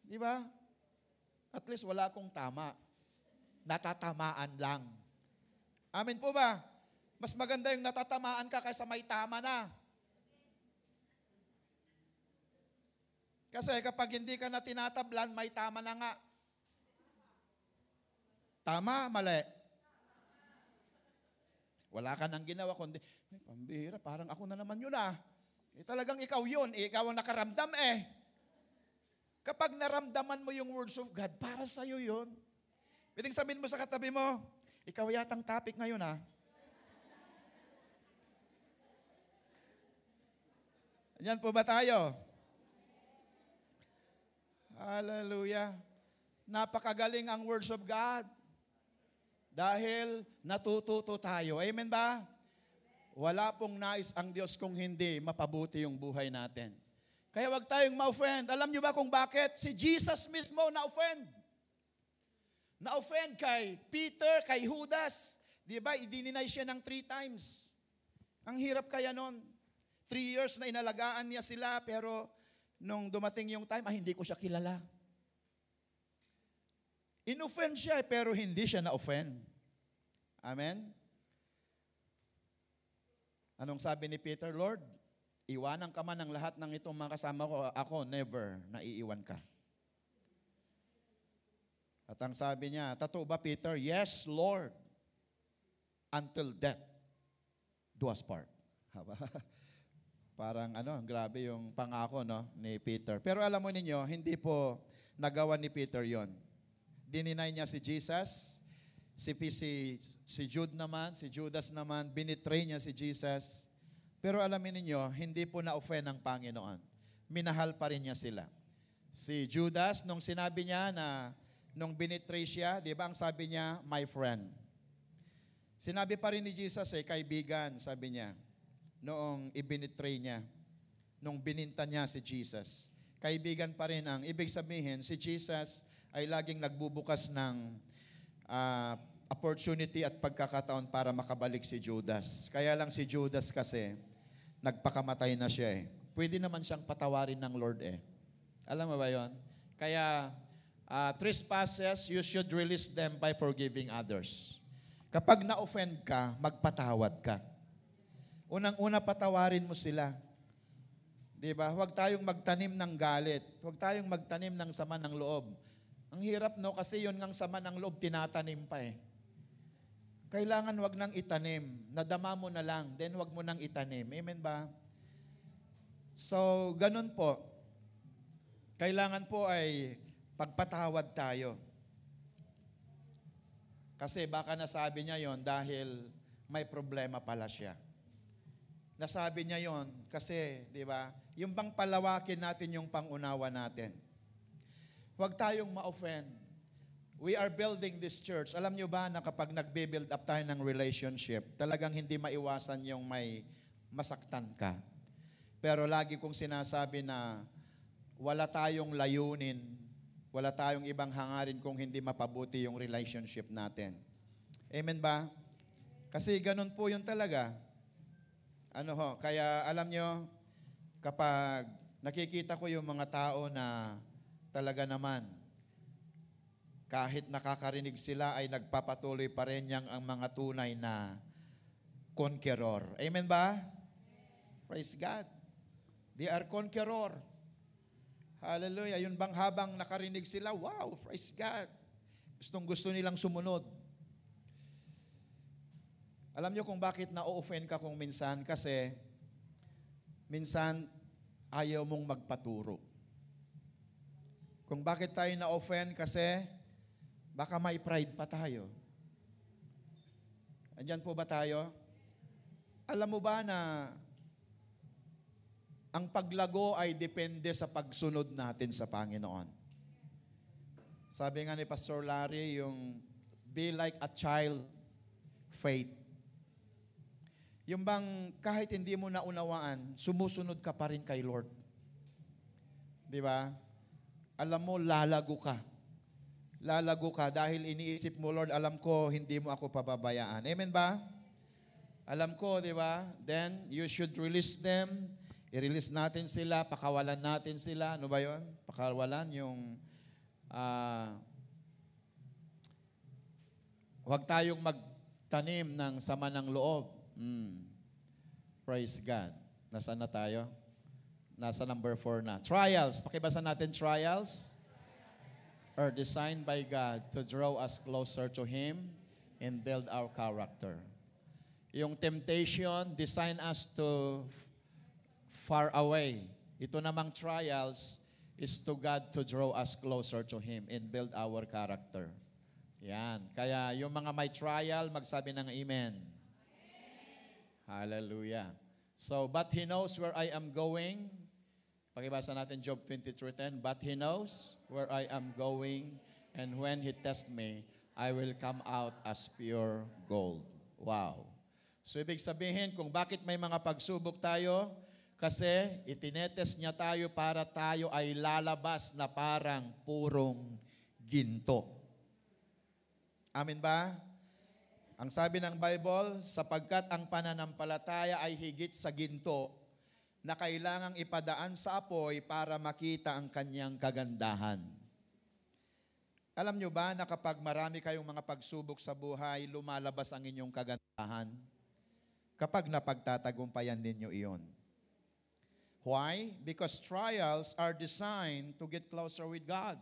Di ba? At least wala akong tama. Natatamaan lang. Amen po ba? Mas maganda yung natatamaan ka kaysa may tama na. Kasi kapag hindi ka na tinatablan, may tama na nga. Tama, mali. Wala ka nang ginawa, kundi, pambira, parang ako na naman yun ah. Talagang ikaw yun, ikaw ang nakaramdam eh. Kapag naramdaman mo yung words of God, para sa'yo yun. Pwedeng sabihin mo sa katabi mo, ikaw yatang topic ngayon ah. Yan po ba tayo? Hallelujah. Napakagaling ang words of God. Dahil natututo tayo. Amen ba? Wala pong nais ang Diyos kung hindi mapabuti yung buhay natin. Kaya wag tayong ma-offend. Alam niyo ba kung bakit? Si Jesus mismo na-offend. Na-offend kay Peter, kay Judas. Di ba? I-deny siya ng 3 times. Ang hirap kaya nun. 3 years na inalagaan niya sila, pero nung dumating yung time, hindi ko siya kilala. In-offend siya, pero hindi siya na-offend. Amen? Anong sabi ni Peter? Lord, iwanan ka man ng lahat ng itong mga kasama ko, ako never na iiwan ka. At ang sabi niya, totoo ba Peter? Yes, Lord. Until death do us part. Haba? Parang grabe yung pangako ni Peter. Pero alam mo ninyo, hindi po nagawa ni Peter yon. Dininay niya si Jesus, si Judas naman, binitray niya si Jesus. Pero alamin ninyo, hindi po na-offend ang Panginoon. Minahal pa rin niya sila. Si Judas, nung sinabi niya na, nung binitray siya, di ba ang sabi niya, my friend. Sinabi pa rin ni Jesus kaibigan, sabi niya. noong ibinitray niya, nung bininta niya si Jesus. Kaibigan pa rin ang ibig sabihin, si Jesus ay laging nagbubukas ng opportunity at pagkakataon para makabalik si Judas. Kaya lang si Judas kasi, nagpakamatay na siya eh. Pwede naman siyang patawarin ng Lord eh. Alam mo ba yon? Kaya, trespasses, you should release them by forgiving others. Kapag na-offend ka, magpatawad ka. Unang-una, patawarin mo sila. Diba? Huwag tayong magtanim ng galit. Huwag tayong magtanim ng sama ng loob. Ang hirap no, kasi yun ngang sama ng loob, tinatanim pa eh. Kailangan wag nang itanim. Nadama mo na lang, then wag mo nang itanim. Amen ba? So, ganun po. Kailangan po ay pagpatawad tayo. Kasi baka nasabi niya yon dahil may problema pala siya. Nasabi niya yon kasi, di ba, yung bang palawakin natin yung pangunawa natin. Huwag tayong ma-offend. We are building this church. Alam niyo ba na kapag nagbe-build up tayo ng relationship, talagang hindi maiwasan yung may masaktan ka. Pero lagi kong sinasabi na wala tayong layunin, wala tayong ibang hangarin kung hindi mapabuti yung relationship natin. Amen ba? Kasi ganun po yun talaga. Kaya alam nyo, kapag nakikita ko yung mga tao na talaga naman, kahit nakakarinig sila ay nagpapatuloy pa rin yang ang mga tunay na conqueror. Amen ba? Praise God. They are conqueror. Hallelujah. Yun bang habang nakarinig sila, wow, praise God. Gustong-gusto nilang sumunod. Alam nyo kung bakit na-offend ka kung minsan? Kasi minsan ayaw mong magpaturo. Kung bakit tayo na-offend? Kasi baka may pride pa tayo. Andyan po ba tayo? Alam mo ba na ang paglago ay depende sa pagsunod natin sa Panginoon? Sabi nga ni Pastor Larry, yung be like a child faith. Yung bang kahit hindi mo naunawaan, sumusunod ka pa rin kay Lord. Di ba? Alam mo, lalago ka. Lalago ka dahil iniisip mo, Lord, alam ko, hindi mo ako pababayaan. Amen ba? Alam ko, di ba? Then, you should release them. I-release natin sila, pakawalan natin sila. Ano ba yun? Pakawalan yung, huwag tayong magtanim ng sama ng loob. Praise God. Nasaan na tayo? Nasa number 4 na. Trials. Pakibasa natin trials. Are designed by God to draw us closer to Him and build our character. Yung temptation, design us to far away. Ito namang trials is to God to draw us closer to Him and build our character. Yan. Kaya yung mga may trial, magsabi ng amen. Hallelujah. So, but He knows where I am going. Pakibasa natin Job 23:10. But He knows where I am going, and when He tests me, I will come out as pure gold. Wow. So, ibig sabihin kung bakit may mga pagsubok tayo, kasi itinetest niya tayo para tayo ay lalabas na parang purong ginto. Amen ba? Ang sabi ng Bible, sapagkat ang pananampalataya ay higit sa ginto na kailangang ipadaan sa apoy para makita ang kanyang kagandahan. Alam nyo ba na kapag marami kayong mga pagsubok sa buhay, lumalabas ang inyong kagandahan? Kapag napagtatagumpayan ninyo iyon. Why? Because trials are designed to get closer with God.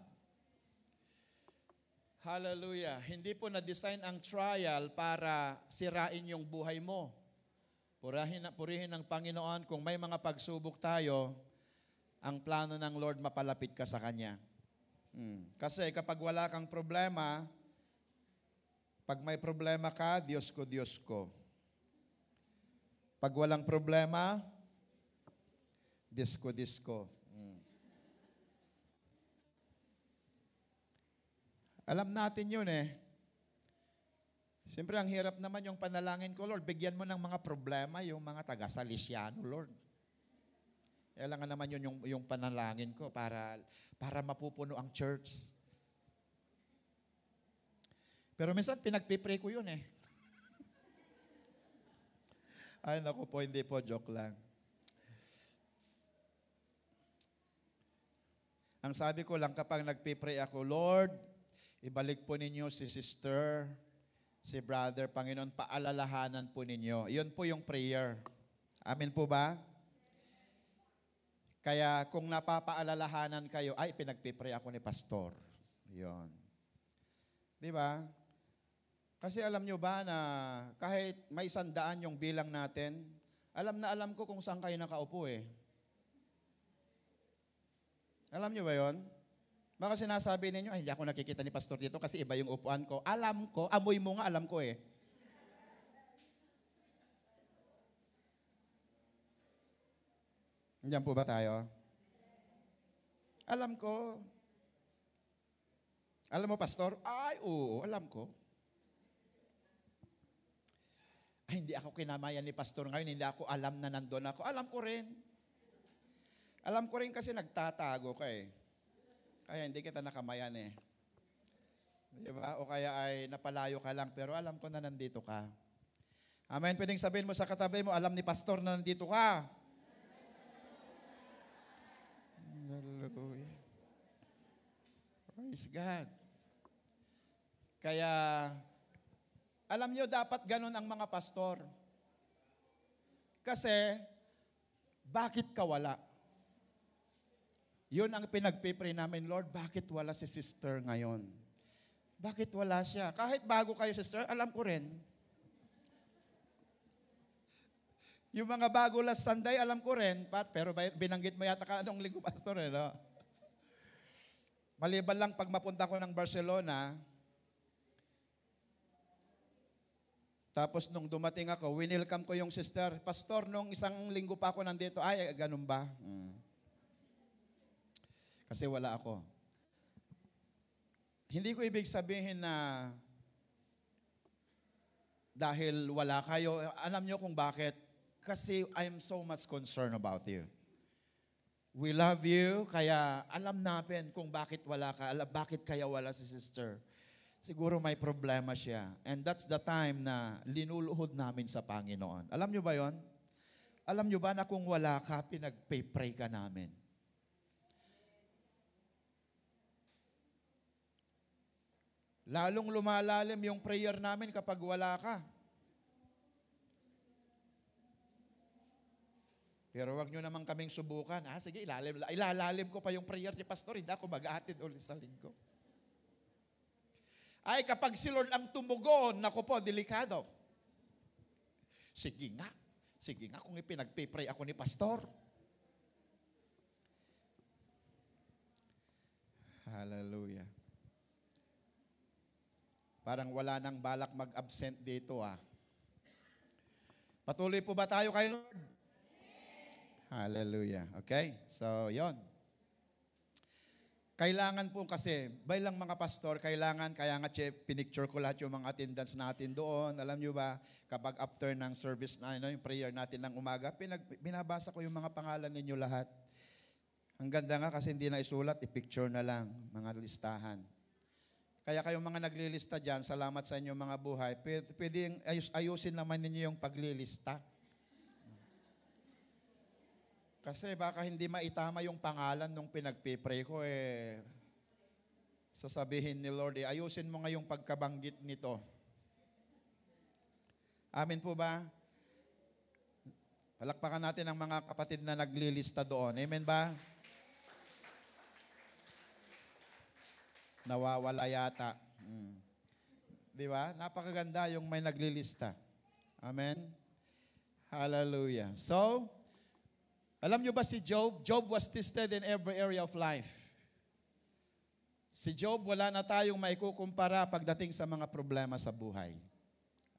Hallelujah. Hindi po na-design ang trial para sirain yung buhay mo. Purihin ng Panginoon, kung may mga pagsubok tayo, ang plano ng Lord mapalapit ka sa Kanya. Kasi kapag wala kang problema, pag may problema ka, Diyos ko, Diyos ko. Pag walang problema, Diyos ko, Diyos ko. Alam natin yun eh. Siyempre, ang hirap naman yung panalangin ko, Lord. Bigyan mo ng mga problema yung mga taga-Salesiano, Lord. Kailangan naman yun yung panalangin ko para mapupuno ang church. Pero minsan, pinagpipray ko yun eh. Ay, naku po, hindi po, joke lang. Ang sabi ko lang kapag nagpipray ako, Lord, ibalik po ninyo si sister, si brother, Panginoon, paalalahanan po ninyo. Yun po yung prayer. Amen po ba? Kaya kung napapaalalahanan kayo, ay, pinagpipray ako ni pastor. Yun. Di ba? Kasi alam nyo ba na kahit may 100 yung bilang natin, alam na alam ko kung saan kayo nakaupo eh. Alam nyo ba yun? Baka sinasabi ninyo, ay, hindi ako nakikita ni pastor dito kasi iba yung upuan ko. Alam ko, amoy mo nga, alam ko eh. Diyan po ba tayo? Alam ko. Alam mo, pastor? Ay, oo, alam ko. Ay, hindi ako kinamayan ni pastor ngayon, hindi ako alam na nandun ako. Alam ko rin. Alam ko rin kasi nagtatago ka eh. Kaya hindi kita nakamayan eh. Di ba? O kaya ay napalayo ka lang, pero alam ko na nandito ka. Amen. Pwedeng sabihin mo sa katabi mo, alam ni pastor na nandito ka. Hallelujah. Praise God. Kaya, alam nyo, dapat ganun ang mga pastor. Kasi, bakit ka wala? Yun ang pinagpipray namin, Lord, bakit wala si sister ngayon? Bakit wala siya? Kahit bago kayo, sister, alam ko rin. Yung mga bago last Sunday, alam ko rin, pero binanggit mo yata ka anong linggo, pastor, eh, no? Maliban lang pag mapunta ko ng Barcelona, tapos nung dumating ako, winelcome ko yung sister, pastor, nung isang linggo pa ako nandito, ay, ganun ba? Kasi wala ako. Hindi ko ibig sabihin na dahil wala kayo, alam nyo kung bakit? Kasi I'm so much concerned about you. We love you, kaya alam natin kung bakit wala ka, bakit kaya wala si sister. Siguro may problema siya. And that's the time na linuluhod namin sa Panginoon. Alam nyo ba yon? Alam nyo ba na kung wala ka, pinag-pray ka namin? Lalong lumalalim yung prayer namin kapag wala ka. Pero wag nyo naman kaming subukan. Sige, ilalalim ko pa yung prayer ni pastor. Hindi ako mag-aatid ulit sa linggo. Ay, kapag si Lord ang tumugon, naku po, delikado. Sige nga kung ipinagpipray ako ni pastor. Hallelujah. Parang wala nang balak mag-absent dito Patuloy po ba tayo kay Lord? Hallelujah. Okay? So, yon. Kailangan po kasi, bilang mga pastor, kaya nga pinicture ko lahat yung mga attendance natin doon. Alam nyo ba, kapag after ng service na, yung prayer natin ng umaga, binabasa ko yung mga pangalan ninyo lahat. Ang ganda nga kasi hindi na isulat, i-picture na lang, mga listahan. Kaya kayong mga naglilista dyan, salamat sa inyong mga buhay. Pwedeng ayusin naman ninyo yung paglilista. Kasi baka hindi maitama yung pangalan nung pinagpipray ko sasabihin ni Lord, ayusin mo nga yung pagkabanggit nito. Amen po ba? Palakpakan natin ang mga kapatid na naglilista doon. Amen ba? Nawawala yata. Di ba? Napakaganda yung may naglilista. Amen? Hallelujah. So, alam nyo ba si Job? Job was tested in every area of life. Si Job, wala na tayong maikukumpara pagdating sa mga problema sa buhay.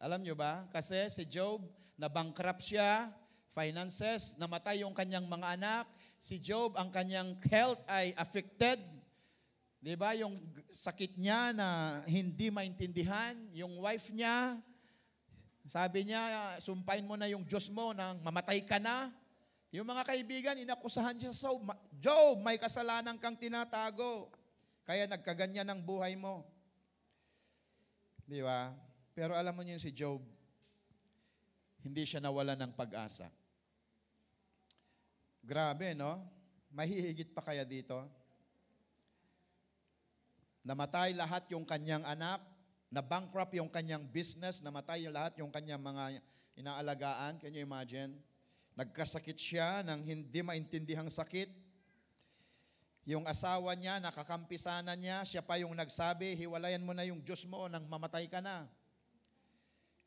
Alam nyo ba? Kasi si Job, na-bankrupt siya, finances, namatay yung kanyang mga anak. Si Job, ang kanyang health ay affected. Di ba, yung sakit niya na hindi maintindihan, yung wife niya, sabi niya, sumpain mo na yung Diyos mo nang mamatay ka na. Yung mga kaibigan, inakusahan siya, so, Job, may kasalanan kang tinatago. Kaya nagkaganyan ang buhay mo. Di ba? Pero alam mo niyo si Job, hindi siya nawala ng pag-asa. Grabe, no? Mahihigit pa kaya dito? Namatay lahat yung kanyang anak, na-bankrupt yung kanyang business, namatay yung lahat yung kanyang mga inaalagaan. Can you imagine? Nagkasakit siya ng hindi maintindihang sakit. Yung asawa niya, nakakampisanan niya, siya pa yung nagsabi, hiwalayan mo na yung Diyos mo nang mamatay ka na.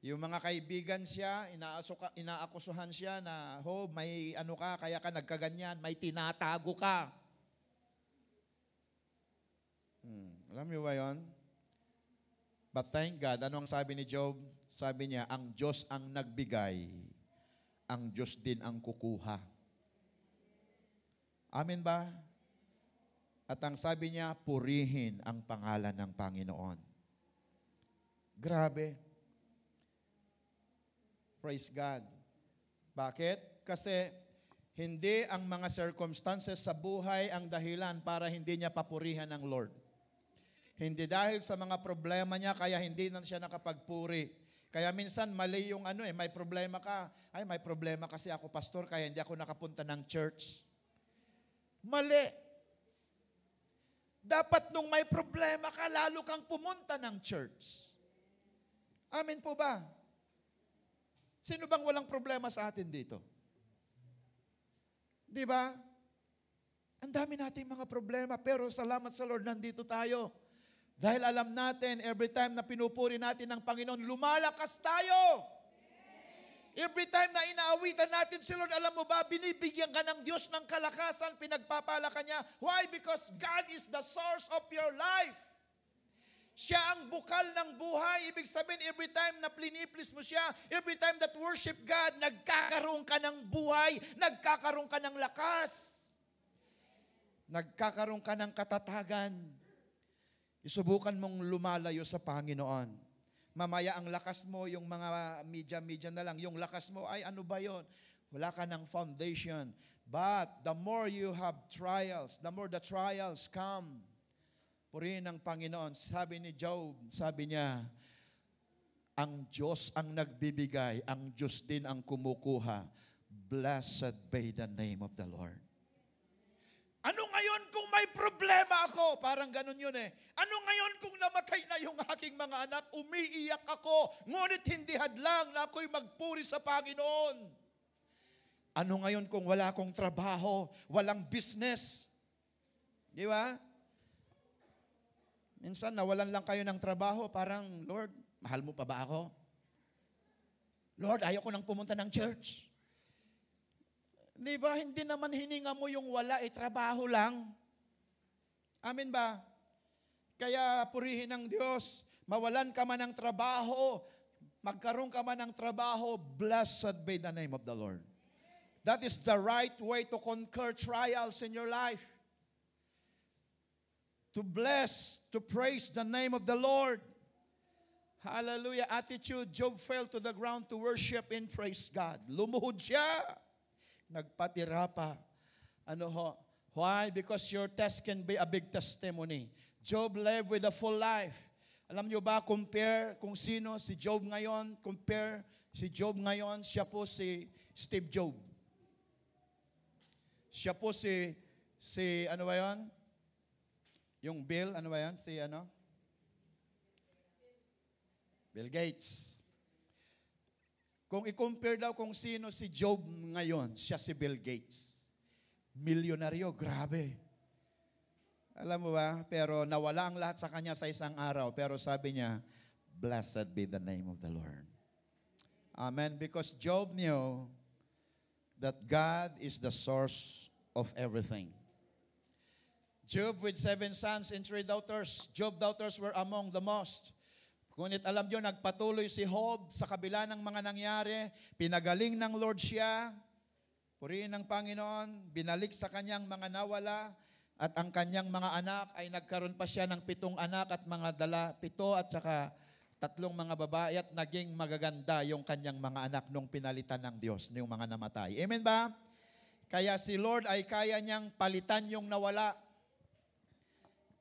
Yung mga kaibigan siya, inaakusuhan siya na, may ano ka, kaya ka nagkaganyan, may tinatago ka. Alam niyo ba yun? But thank God, ano ang sabi ni Job? Sabi niya, ang Diyos ang nagbigay, ang Diyos din ang kukuha. Amen ba? At ang sabi niya, purihin ang pangalan ng Panginoon. Grabe. Praise God. Bakit? Kasi hindi ang mga circumstances sa buhay ang dahilan para hindi niya papurihan ng Lord. Hindi dahil sa mga problema niya, kaya hindi na siya nakapagpuri. Kaya minsan mali yung may problema ka. Ay, may problema kasi ako, pastor, kaya hindi ako nakapunta ng church. Mali. Dapat nung may problema ka, lalo kang pumunta ng church. Amen po ba? Sino bang walang problema sa atin dito? Di ba? Ang dami nating mga problema, pero salamat sa Lord, nandito tayo. Dahil alam natin, every time na pinupuri natin ng Panginoon, lumalakas tayo. Every time na inaawitan natin si Lord, alam mo ba, binibigyan ka ng Diyos ng kalakasan, pinagpapala ka niya. Why? Because God is the source of your life. Siya ang bukal ng buhay. Ibig sabihin, every time na pliniplis mo siya, every time that worship God, nagkakaroon ka ng buhay, nagkakaroon ka ng lakas, nagkakaroon ka ng katatagan. Isubukan mong lumalayo sa Panginoon. Mamaya ang lakas mo, yung mga media na lang, yung lakas mo, ay ano ba yun? Wala ka ng foundation. But the more you have trials, the more the trials come, purihin ng Panginoon. Sabi ni Job, sabi niya, ang Diyos ang nagbibigay, ang Diyos din ang kumukuha. Blessed be the name of the Lord. Ano ngayon kung may problema ako? Parang ganun yun eh. Ano ngayon kung namatay na yung aking mga anak? Umiiyak ako, ngunit hindi hadlang na ako'y magpuri sa Panginoon. Ano ngayon kung wala akong trabaho, walang business? Di ba? Minsan nawalan lang kayo ng trabaho, parang, Lord, mahal mo pa ba ako? Lord, ayaw ko nang pumunta ng church. Di ba, hindi naman hininga mo yung wala, trabaho lang. Amen ba? Kaya purihin ng Diyos, mawalan ka man ng trabaho, magkaroon ka man ng trabaho, blessed be the name of the Lord. That is the right way to conquer trials in your life. To bless, to praise the name of the Lord. Hallelujah. Attitude, Job fell to the ground to worship and praise God. Lumuhod siya. Nagpatira pa. Why? Because your test can be a big testimony. Job lived with a full life. Alam niyo ba, compare kung sino si Job ngayon, siya po si Steve Job. Siya po si ano ba yun? Yung Bill, ano ba yan? Bill Gates. Kung i-compare daw kung sino si Job ngayon, siya si Bill Gates. Milyonaryo, grabe. Alam mo ba? Pero nawala ang lahat sa kanya sa isang araw. Pero sabi niya, blessed be the name of the Lord. Amen. Because Job knew that God is the source of everything. Job with 7 sons and 3 daughters. Job's daughters were among the most. Ngunit alam nyo, nagpatuloy si Job sa kabila ng mga nangyari. Pinagaling ng Lord siya. Purihin ng Panginoon. Binalik sa kanyang mga nawala. At ang kanyang mga anak ay nagkaroon pa siya ng 7 anak at mga 7 at saka 3 mga babae at naging magaganda yung kanyang mga anak nung pinalitan ng Diyos, yung mga namatay. Amen ba? Kaya si Lord ay kaya niyang palitan yung nawala.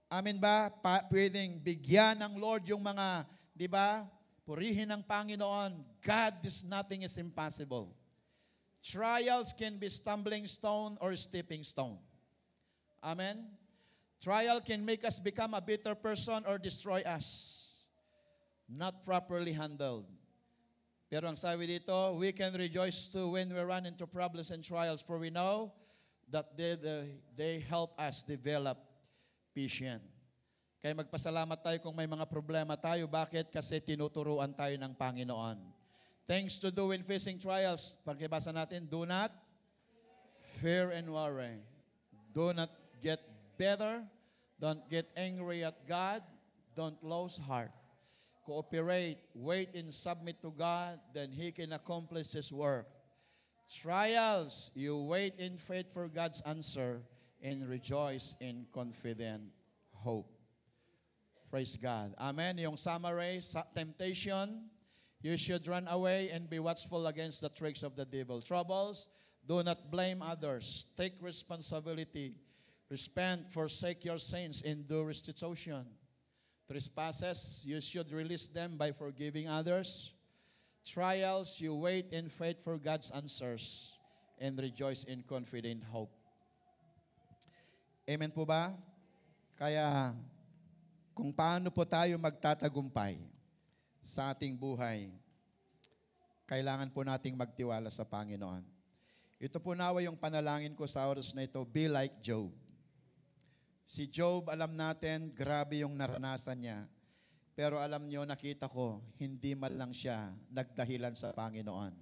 Amen ba? Pwedeng bigyan ng Lord yung mga, di ba? Purihin ng Panginoon. God, nothing is impossible. Trials can be stumbling stone or stepping stone. Amen? Trial can make us become a bitter person or destroy us. Not properly handled. Pero ang sabi dito, we can rejoice too when we run into problems and trials, for we know that they help us develop patience. Kaya magpasalamat tayo kung may mga problema tayo. Bakit? Kasi tinuturuan tayo ng Panginoon. Things to do when facing trials. Pagkibasa natin, do not fear and worry. Do not get better. Don't get angry at God. Don't lose heart. Cooperate, wait and submit to God, then He can accomplish His work. Trials, you wait in faith for God's answer and rejoice in confident hope. Praise God. Amen. Yung summary, temptation, you should run away and be watchful against the tricks of the devil. Troubles, do not blame others. Take responsibility. Repent, forsake your sins, and do restitution. Trespasses, you should release them by forgiving others. Trials, you wait in faith for God's answers and rejoice in confident hope. Amen po ba? Kaya, kung paano po tayo magtatagumpay sa ating buhay, kailangan po nating magtiwala sa Panginoon. Ito po nawa yung panalangin ko sa oras na ito, be like Job. Si Job, alam natin, grabe yung naranasan niya. Pero alam niyo, nakita ko, hindi man lang siya nagdahilan sa Panginoon.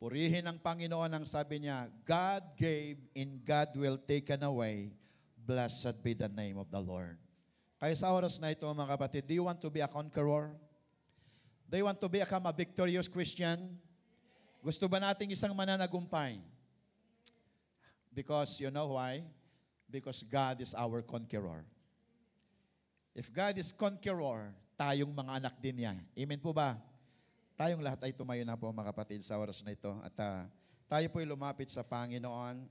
Purihin ang Panginoon ang sabi niya, God gave and God will take away. Blessed be the name of the Lord. Kaya sa oras na ito, mga kapatid, do you want to be a conqueror? Do you want to become a victorious Christian? Gusto ba nating isang mananagumpay? Because you know why? Because God is our conqueror. If God is conqueror, tayong mga anak din niya. Amen po ba? Tayong lahat ay tumayo na po mga kapatid sa oras na ito. At tayo po ay lumapit sa Panginoon.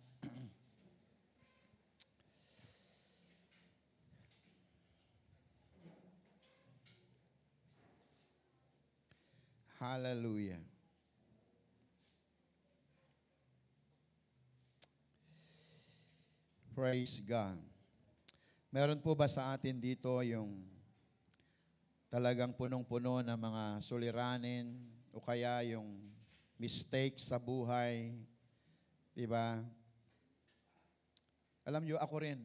Hallelujah. Praise God. Meron po ba sa atin dito yung talagang punong-puno ng mga suliranin o kaya yung mistake sa buhay? Diba? Alam nyo, ako rin,